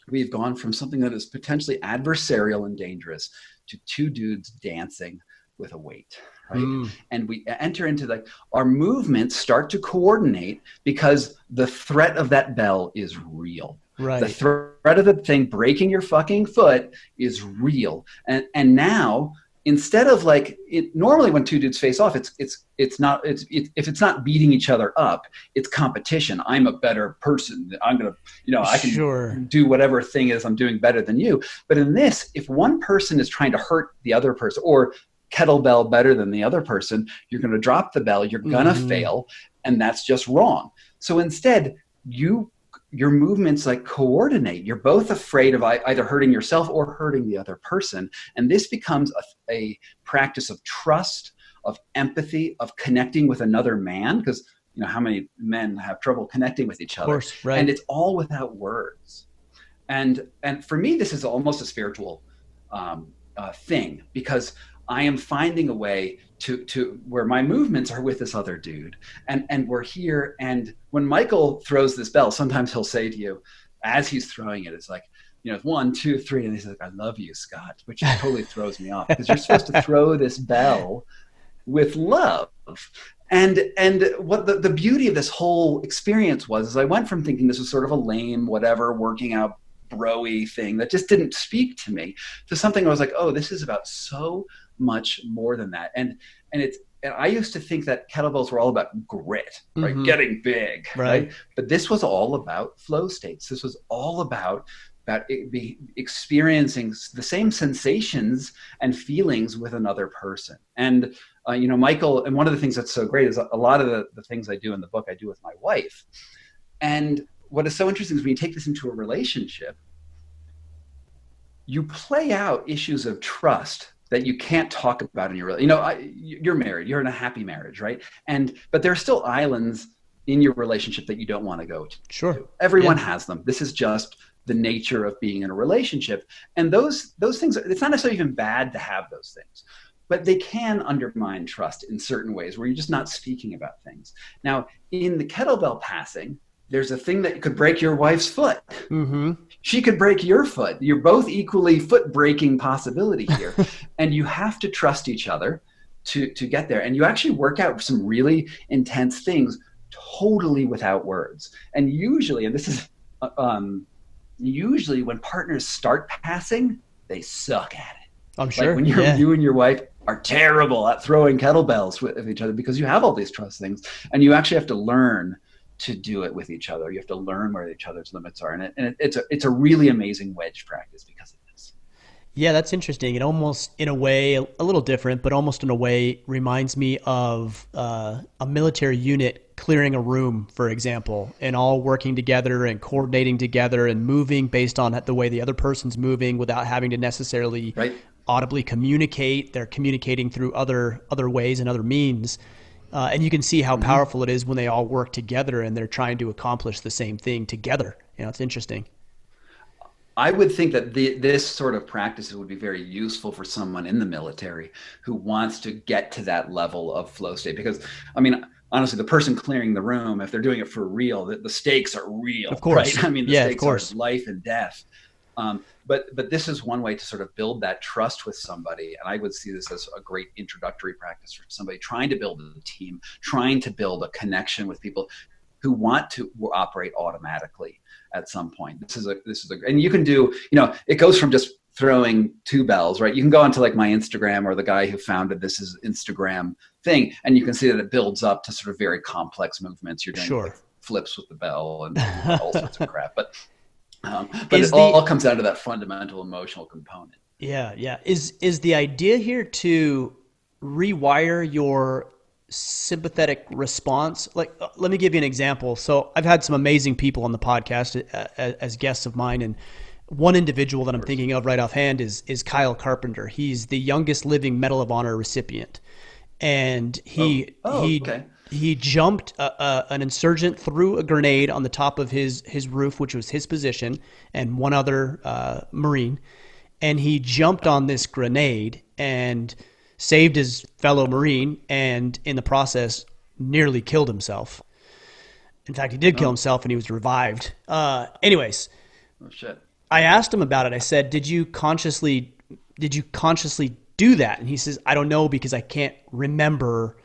S2: we've gone from something that is potentially adversarial and dangerous to two dudes dancing with a weight, right?
S1: Mm,
S2: And we enter into like our movements start to coordinate because the threat of that bell is real. The
S1: right.
S2: threat of the thing breaking your fucking foot is real. And now instead of like normally when two dudes face off, if it's not beating each other up, it's competition. I'm a better person. I'm gonna, I can
S1: Sure.
S2: do whatever thing is I'm doing better than you. But in this, if one person is trying to hurt the other person or kettlebell better than the other person, you're going to drop the bell, you're going to
S1: Mm-hmm.
S2: fail, and that's just wrong. So instead, your movements like coordinate. You're both afraid of either hurting yourself or hurting the other person, and this becomes a practice of trust, of empathy, of connecting with another man, because how many men have trouble connecting with each
S1: Of
S2: other,
S1: course.
S2: and
S1: Right.
S2: it's all without words. And for me, this is almost a spiritual thing, because I am finding a way to where my movements are with this other dude, and we're here. And when Michael throws this bell, sometimes he'll say to you, as he's throwing it, it's like, 1, 2, 3, and he's like, "I love you, Scott," which totally throws me off because you're supposed to throw this bell with love. And what the beauty of this whole experience was is I went from thinking this was sort of a lame, whatever, working out bro-y thing that just didn't speak to me, to something I was like, oh, this is about so much more than that. And I used to think that kettlebells were all about grit, right?
S1: Mm-hmm.
S2: Getting big,
S1: Right.
S2: right? But this was all about flow states. This was all about experiencing the same sensations and feelings with another person. And Michael, and one of the things that's so great is a lot of the things I do in the book, I do with my wife. And what is so interesting is when you take this into a relationship, you play out issues of trust that you can't talk about in your you're married, you're in a happy marriage, right? But there are still islands in your relationship that you don't want to go
S1: Sure.
S2: to. Everyone
S1: Yeah.
S2: has them. This is just the nature of being in a relationship. And those things, it's not necessarily even bad to have those things, but they can undermine trust in certain ways where you're just not speaking about things. Now, in the kettlebell passing, there's a thing that could break your wife's foot.
S1: Mm-hmm.
S2: She could break your foot. You're both equally foot breaking possibility here. And you have to trust each other to get there. And you actually work out some really intense things totally without words. And usually, and this is usually when partners start passing, they suck at it.
S1: I'm
S2: Like
S1: sure.
S2: when
S1: Yeah.
S2: you and your wife are terrible at throwing kettlebells with each other because you have all these trust things, and you actually have to learn to do it with each other. You have to learn where each other's limits are, and it's a really amazing wedge practice because of this.
S1: Yeah, that's interesting. It almost, in a way, a little different, but almost in a way reminds me of a military unit clearing a room, for example, and all working together and coordinating together and moving based on the way the other person's moving without having to necessarily
S2: Right.
S1: audibly communicate. They're communicating through other ways and other means. And you can see how
S2: Mm-hmm.
S1: powerful it is when they all work together and they're trying to accomplish the same thing together. It's interesting.
S2: I would think that this sort of practice would be very useful for someone in the military who wants to get to that level of flow state. Because, I mean, honestly, the person clearing the room, if they're doing it for real, the stakes are
S1: Of
S2: real, right?
S1: course.
S2: I mean, the
S1: Yeah, of
S2: stakes are
S1: course.
S2: life and death. But this is one way to sort of build that trust with somebody. And I would see this as a great introductory practice for somebody trying to build a team, trying to build a connection with people who want to operate automatically at some point. And you can do, it goes from just throwing two bells, right? You can go onto like my Instagram, or the guy who founded this is Instagram thing, and you can see that it builds up to sort of very complex movements. You're doing like
S1: Sure.
S2: flips with the bell and all sorts of crap. But it
S1: Is
S2: all
S1: the
S2: comes down to that fundamental emotional component.
S1: Yeah, yeah. Is the idea here to rewire your sympathetic response? Like, let me give you an example. So, I've had some amazing people on the podcast as guests of mine, and one individual that
S2: Of
S1: I'm
S2: course.
S1: thinking of right offhand is Kyle Carpenter. He's the youngest living Medal of Honor recipient, and
S2: Oh,
S1: he
S2: oh,
S1: he
S2: okay.
S1: he jumped an insurgent threw a grenade on the top of his roof, which was his position, and one other Marine, and he jumped on this grenade and saved his fellow Marine, and in the process, nearly killed himself. In fact, he did kill
S2: Oh,
S1: himself, and he was revived. Anyways,
S2: oh shit.
S1: I asked him about it. I said, did you consciously do that?" And he says, "I don't know because I can't remember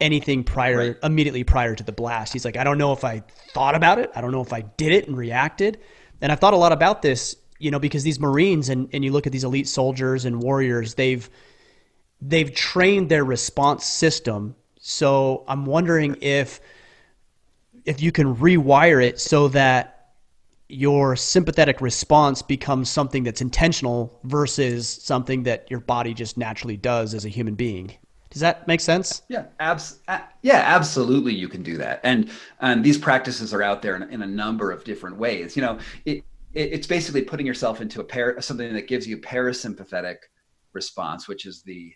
S1: anything
S2: Right.
S1: immediately prior to the blast." He's like, "I don't know if I thought about it. I don't know if I did it and reacted." And I've thought a lot about this, because these Marines, and you look at these elite soldiers and warriors, they've trained their response system. So I'm wondering if you can rewire it so that your sympathetic response becomes something that's intentional versus something that your body just naturally does as a human being. Does that make sense?
S2: Yeah, absolutely. You can do that, and these practices are out there in a number of different ways. It's basically putting yourself into something that gives you parasympathetic response, which is the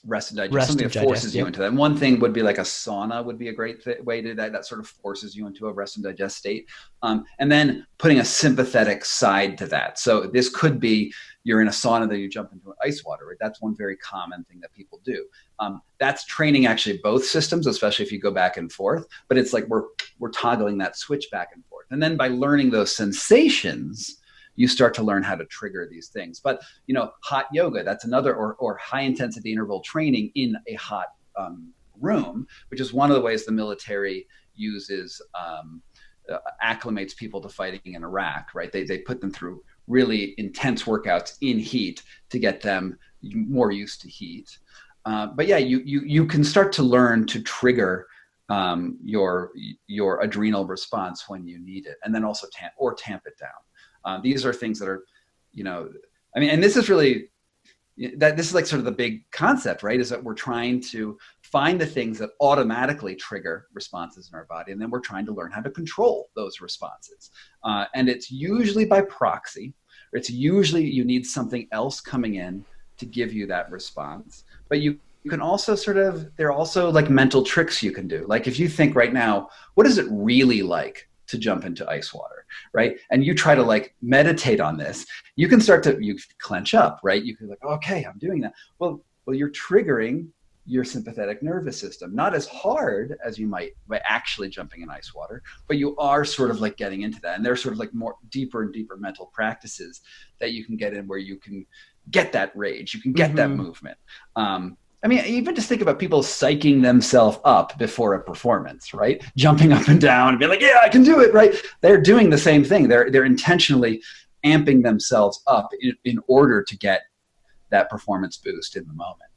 S2: rest and digest,
S1: Rest
S2: something
S1: and
S2: that
S1: digest.
S2: forces you
S1: Yep.
S2: into that. And one thing would be like a sauna would be a great way to do that. That sort of forces you into a rest and digest state. And then putting a sympathetic side to that. So this could be you're in a sauna, then you jump into ice water, right? That's one very common thing that people do. That's training actually both systems, especially if you go back and forth. But it's like we're toggling that switch back and forth. And then by learning those sensations, you start to learn how to trigger these things. But hot yoga, that's another, or high intensity interval training in a hot room, which is one of the ways the military uses acclimates people to fighting in Iraq, right? They put them through really intense workouts in heat to get them more used to heat. But yeah, you can start to learn to trigger your adrenal response when you need it, and then also tamp it down. These are things that are, I mean, and this is really this is like sort of the big concept, right? Is that we're trying to find the things that automatically trigger responses in our body, and then we're trying to learn how to control those responses. And it's usually by proxy, or it's usually you need something else coming in to give you that response. But you can also there are also like mental tricks you can do. Like if you think right now, what is it really like to jump into ice water, right? And you try to like meditate on this, you can you clench up, right? You can like, okay, I'm doing that. Well, you're triggering your sympathetic nervous system, not as hard as you might by actually jumping in ice water, but you are sort of like getting into that. And there's sort of like more deeper and deeper mental practices that you can get in where you can get that rage, you can get that
S1: Mm-hmm.
S2: movement. I mean, even just think about people psyching themselves up before a performance, right? Jumping up and down and being like, yeah, I can do it, right? They're doing the same thing. They're intentionally amping themselves up in order to get that performance boost in the moment.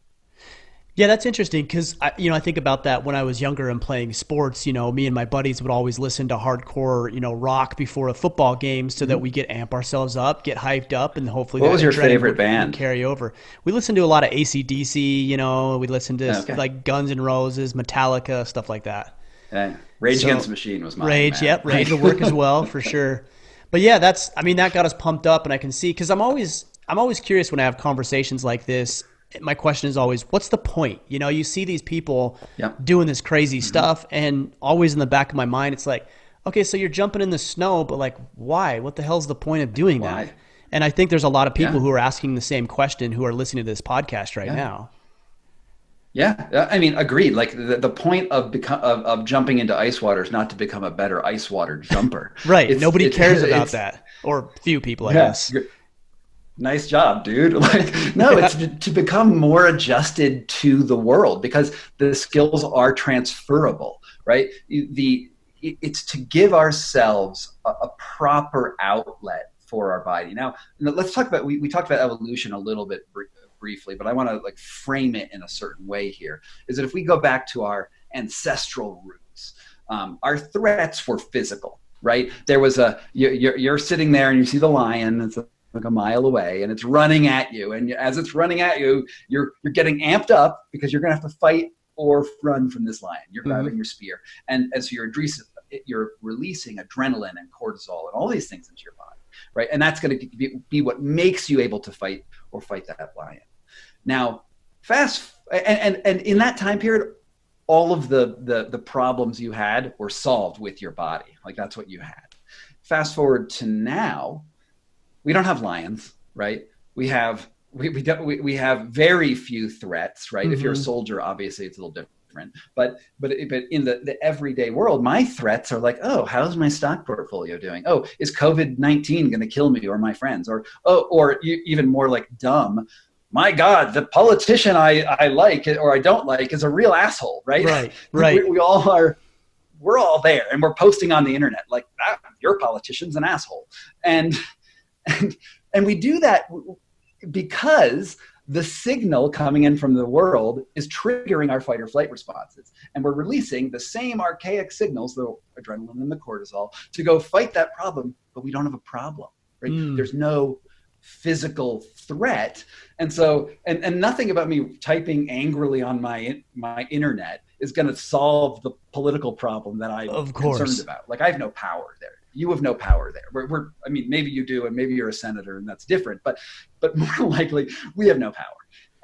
S1: Yeah, that's interesting because I think about that when I was younger and playing sports. Me and my buddies would always listen to hardcore, rock before a football game so that we
S2: Mm-hmm.
S1: get amp ourselves up, get hyped up, and hopefully
S2: What
S1: that
S2: was your
S1: adrenaline
S2: favorite
S1: would
S2: band?
S1: carry over. We listened to a lot of AC/DC. We listened to
S2: Okay.
S1: like Guns N' Roses, Metallica, stuff like that.
S2: Rage Against the
S1: So
S2: Machine was mine,
S1: Rage,
S2: man.
S1: yep, Rage would work as well for sure. But yeah, that got us pumped up, and I can see because I'm always curious when I have conversations like this. My question is always, what's the point? You see these people
S2: Yep.
S1: doing this crazy
S2: Mm-hmm.
S1: stuff, and always in the back of my mind, it's like, okay, so you're jumping in the snow, but like, why? What the hell's the point of doing that?
S2: Why?
S1: And I think there's a lot of people
S2: Yeah.
S1: who are asking the same question who are listening to this podcast right
S2: Yeah.
S1: now.
S2: Yeah, I mean, agreed. Like the point of jumping into ice water is not to become a better ice water jumper.
S1: Right.
S2: It's
S1: Nobody cares about
S2: it's
S1: that, or few people, I
S2: yeah.
S1: guess.
S2: Nice job, dude. Like, no,
S1: Yeah.
S2: it's to become more adjusted to the world because the skills are transferable, right? It's to give ourselves a proper outlet for our body. Now, let's talk about we talked about evolution a little bit briefly, but I want to like frame it in a certain way here. Is that if we go back to our ancestral roots, our threats were physical, right? There was you're sitting there and you see the lion. It's like a mile away and it's running at you. And as it's running at you, you're getting amped up because you're going to have to fight or run from this lion. You're grabbing your spear. And so you're releasing adrenaline and cortisol and all these things into your body, right? And that's going to be what makes you able to fight that lion. Now, and in that time period, all of the problems you had were solved with your body. Like that's what you had. Fast forward to now, we don't have lions, right? We have very few threats, right? If you're a soldier, obviously it's a little different. But in the everyday world, my threats are like, oh, how's my stock portfolio doing? Oh, is COVID-19 going to kill me or my friends? Or even more like dumb, my God, the politician I like or I don't like is a real asshole, right?
S1: Right.
S2: We're all there and we're posting on the internet like, your politician's an asshole. And we do that because the signal coming in from the world is triggering our fight or flight responses. And we're releasing the same archaic signals, the adrenaline and the cortisol, to go fight that problem, but we don't have a problem, right? There's no physical threat. And so, and nothing about me typing angrily on my internet is going to solve the political problem that I'm concerned about. Like I have no power there. You have no power there. I mean, maybe you do, and maybe you're a senator, and that's different. But more likely, we have no power.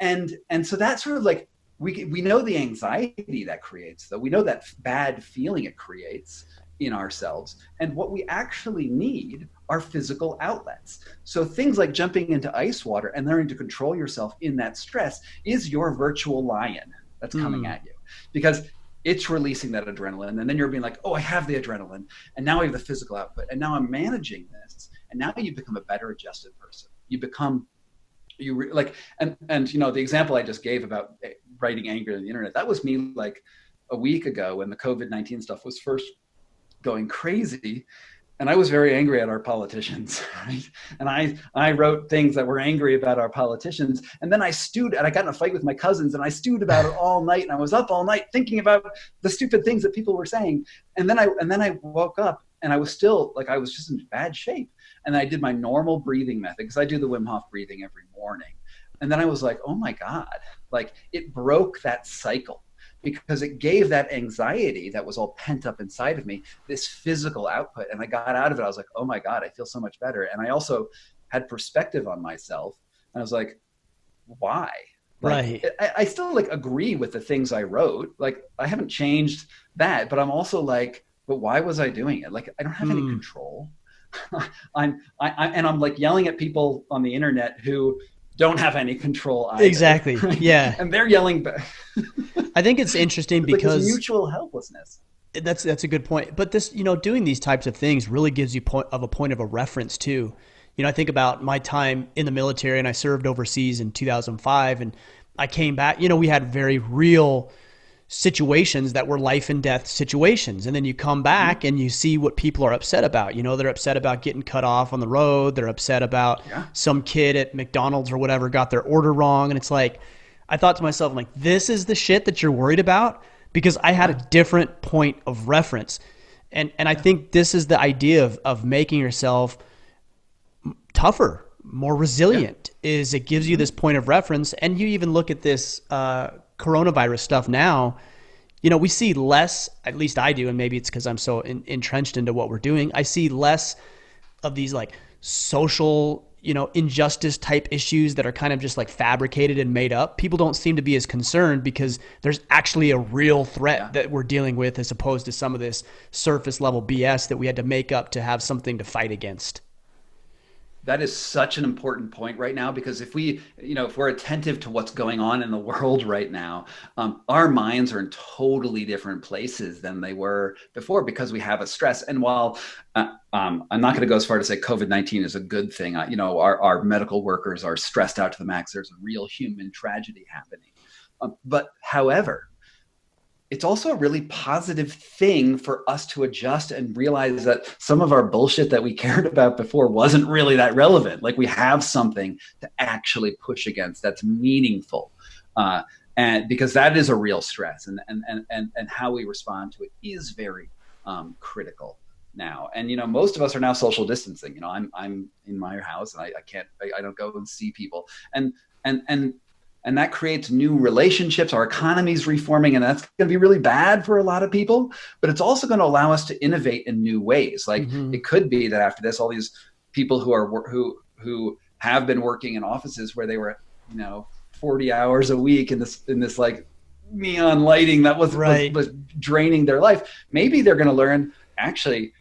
S2: And so that's sort of like we know the anxiety that creates, though. We know that bad feeling it creates in ourselves, and what we actually need are physical outlets. So things like jumping into ice water and learning to control yourself in that stress is your virtual lion that's coming at you, because it's releasing that adrenaline. And then you're being like, oh, I have the adrenaline. And now I have the physical output. And now I'm managing this. And now you become a better adjusted person. And you know, the example I just gave about writing anger on the internet, that was me like a week ago when the COVID-19 stuff was first going crazy. And I was very angry at our politicians, right? And I wrote things that were angry about our politicians. And then I got in a fight with my cousins and I stewed about it all night. And I was up all night thinking about the stupid things that people were saying. And then I woke up and I was still like, I was just in bad shape. And I did my normal breathing method because I do the Wim Hof breathing every morning. And then I was like, oh my God, like it broke that cycle, because it gave that anxiety that was all pent up inside of me this physical output. And I got out of it. I was like, oh my God, I feel so much better. And I also had perspective on myself. And I was like, why? Like,
S1: Right.
S2: I still like agree with the things I wrote. Like I haven't changed that, but I'm also like, but why was I doing it? Like I don't have any control. I'm like yelling at people on the internet who don't have any control either.
S1: Exactly.
S2: Right?
S1: Yeah.
S2: And they're yelling back.
S1: I think it's interesting
S2: It's
S1: because
S2: like this mutual helplessness.
S1: that's a good point. But this, doing these types of things really gives you a point of a reference too. I think about my time in the military, and I served overseas in 2005, and I came back. We had very real situations that were life and death situations, and then you come back and you see what people are upset about. They're upset about getting cut off on the road. They're upset about some kid at McDonald's or whatever got their order wrong, and it's like, I thought to myself, I'm like, this is the shit that you're worried about, because I had a different point of reference. And I think this is the idea of making yourself tougher, more resilient, is it gives you this point of reference. And you even look at this coronavirus stuff now, we see less, at least I do, and maybe it's because I'm so entrenched into what we're doing, I see less of these like social injustice type issues that are kind of just like fabricated and made up. People don't seem to be as concerned because there's actually a real threat that we're dealing with, as opposed to some of this surface level BS that we had to make up to have something to fight against.
S2: That is such an important point right now, because if we're attentive to what's going on in the world right now, our minds are in totally different places than they were before, because we have a stress. And while I'm not going to go as far to say COVID-19 is a good thing, our medical workers are stressed out to the max. There's a real human tragedy happening. But however, it's also a really positive thing for us to adjust and realize that some of our bullshit that we cared about before wasn't really that relevant. Like we have something to actually push against that's meaningful. And because that is a real stress, and how we respond to it is very critical. now. And, most of us are now social distancing. I'm in my house and I don't go and see people. And that creates new relationships. Our economy's reforming, and that's going to be really bad for a lot of people. But it's also going to allow us to innovate in new ways. Like
S1: Mm-hmm.
S2: it could be that after this, all these people who have been working in offices where they were, 40 hours a week in this like neon lighting that
S1: Right.
S2: was draining their life. Maybe they're going to learn, actually,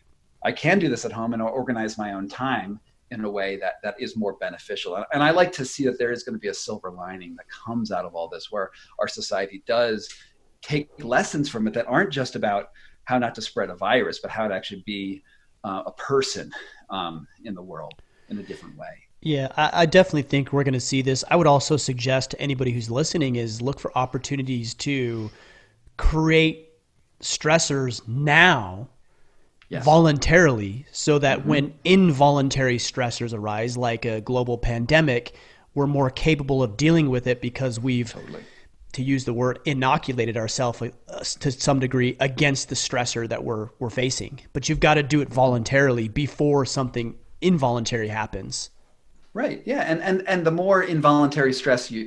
S2: I can do this at home and organize my own time in a way that is more beneficial. And I like to see that there is going to be a silver lining that comes out of all this, where our society does take lessons from it that aren't just about how not to spread a virus, but how to actually be a person in the world in a different way.
S1: Yeah, I definitely think we're going to see this. I would also suggest to anybody who's listening is look for opportunities to create stressors now
S2: Yes.
S1: voluntarily so that
S2: Mm-hmm.
S1: when involuntary stressors arise, like a global pandemic, we're more capable of dealing with it because we've,
S2: Totally.
S1: to use the word, inoculated ourselves to some degree against the stressor that we're facing. But you've got to do it voluntarily before something involuntary happens.
S2: Right. Yeah. And the more voluntary stress you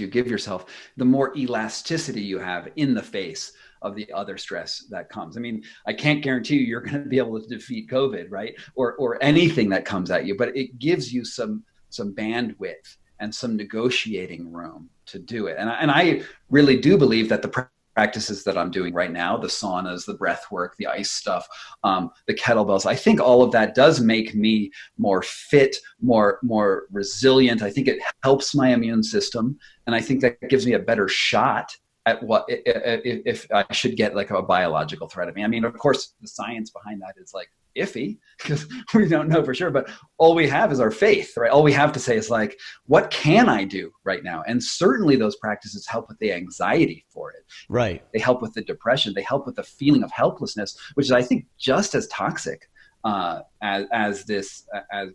S2: give yourself, the more elasticity you have in the face of the other stress that comes. I mean, I can't guarantee you're going to be able to defeat COVID, right? Or anything that comes at you, but it gives you some bandwidth and some negotiating room to do it. And I really do believe that the practices that I'm doing right now, the saunas, the breath work, the ice stuff, the kettlebells, I think all of that does make me more fit, more resilient. I think it helps my immune system. And I think that gives me a better shot at what if I should get like a biological threat of me. I mean, of course, the science behind that is like iffy because we don't know for sure, but all we have is our faith, right? All we have to say is like, what can I do right now? And certainly those practices help with the anxiety for it.
S1: Right.
S2: They help with the depression. They help with the feeling of helplessness, which is, I think, just as toxic as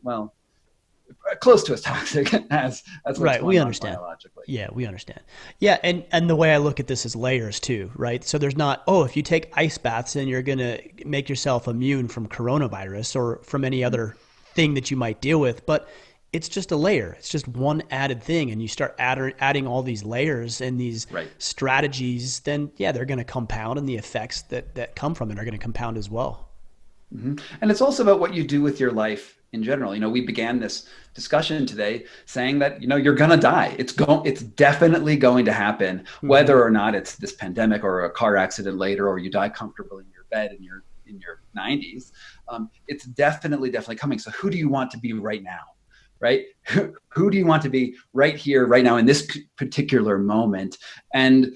S2: well, close to as toxic as what's
S1: Right. We
S2: going on
S1: understand.
S2: biologically.
S1: Yeah, we understand. Yeah, and the way I look at this is layers too, right? So there's not, oh, if you take ice baths and you're going to make yourself immune from coronavirus or from any other thing that you might deal with, but it's just a layer. It's just one added thing, and you start adding all these layers and these
S2: Right.
S1: strategies, then yeah, they're going to compound, and the effects that come from it are going to compound as well.
S2: Mm-hmm. And it's also about what you do with your life in general. We began this discussion today saying that, you're going to die. It's definitely going to happen,
S1: Hmm.
S2: whether or not it's this pandemic or a car accident later, or you die comfortably in your bed in your 90s. It's definitely coming. So who do you want to be right now? Right? Who do you want to be right here, right now, in this particular moment? And,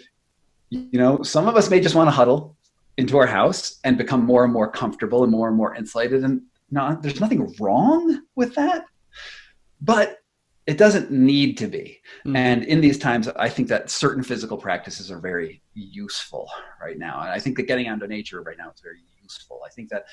S2: some of us may just want to huddle into our house and become more and more comfortable and more insulated. And there's nothing wrong with that, but it doesn't need to be.
S1: Hmm.
S2: And in these times, I think that certain physical practices are very useful right now. And I think that getting out into nature right now is very useful. I think that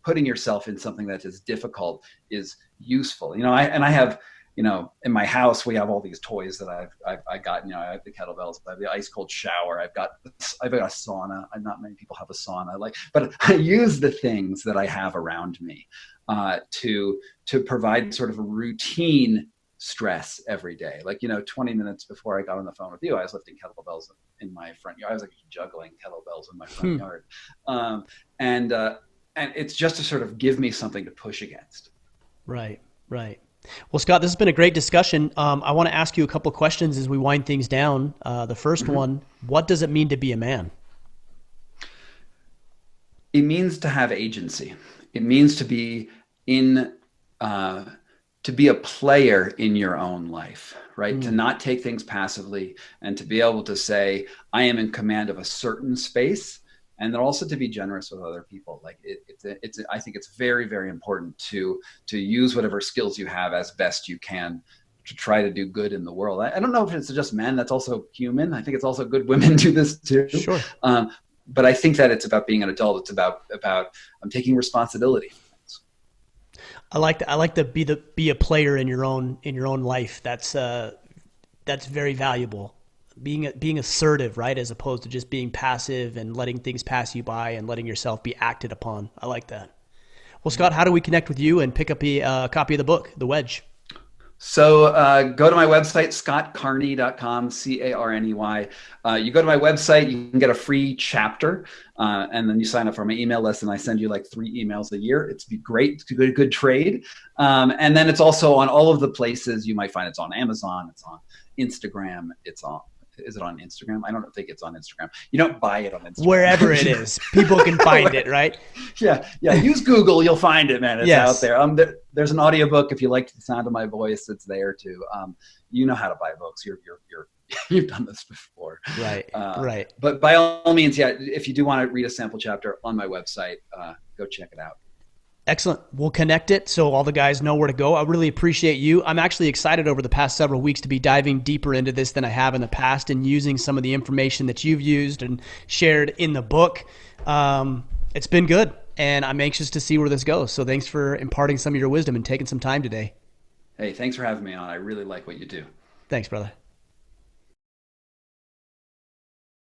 S2: putting yourself in something that is difficult is useful. I have, in my house, we have all these toys that I got. I have the kettlebells, I have the ice cold shower. I've got a sauna. Not many people have a sauna, but I use the things that I have around me to provide sort of a routine stress every day. 20 minutes before I got on the phone with you, I was lifting kettlebells in my front yard. I was like juggling kettlebells in my front
S1: Hmm.
S2: yard, um, and it's just to sort of give me something to push against.
S1: Right. Right. Well, Scott, this has been a great discussion. I want to ask you a couple of questions as we wind things down. The first
S2: Mm-hmm.
S1: one: what does it mean to be a man?
S2: It means to have agency. It means in uh, to be a player in your own life, right? To
S1: Mm.
S2: not take things passively, and to be able to say, I am in command of a certain space, and then also to be generous with other people. I think it's very, very important to use whatever skills you have as best you can to try to do good in the world. I don't know if it's just men. That's also human. I think it's also good women do this too.
S1: Sure.
S2: Um, but I think that it's about being an adult. It's about taking responsibility.
S1: I like to be a player in your own life. That's very valuable. being assertive, right, as opposed to just being passive and letting things pass you by and letting yourself be acted upon. I like that. Well, Scott, how do we connect with you and pick up a copy of the book, The Wedge?
S2: So go to my website, scottcarney.com, Carney. You go to my website, you can get a free chapter, and then you sign up for my email list, and I send you like 3 emails a year. It's be great. It's a good trade. And then it's also on all of the places you might find. It's on Amazon. It's on Instagram. Is it on Instagram? I don't think it's on Instagram. You don't buy it on Instagram.
S1: Wherever it is, people can find it, right?
S2: Yeah. Use Google, you'll find it, man. It's
S1: Yes.
S2: out there. There's an audiobook if you like the sound of my voice. It's there too. You know how to buy books. You've done this before.
S1: Right. Right.
S2: But by all means, yeah. If you do want to read a sample chapter on my website, go check it out.
S1: Excellent. We'll connect it so all the guys know where to go. I really appreciate you. I'm actually excited over the past several weeks to be diving deeper into this than I have in the past and using some of the information that you've used and shared in the book. It's been good, and I'm anxious to see where this goes. So thanks for imparting some of your wisdom and taking some time today.
S2: Hey, thanks for having me on. I really like what you do.
S1: Thanks, brother.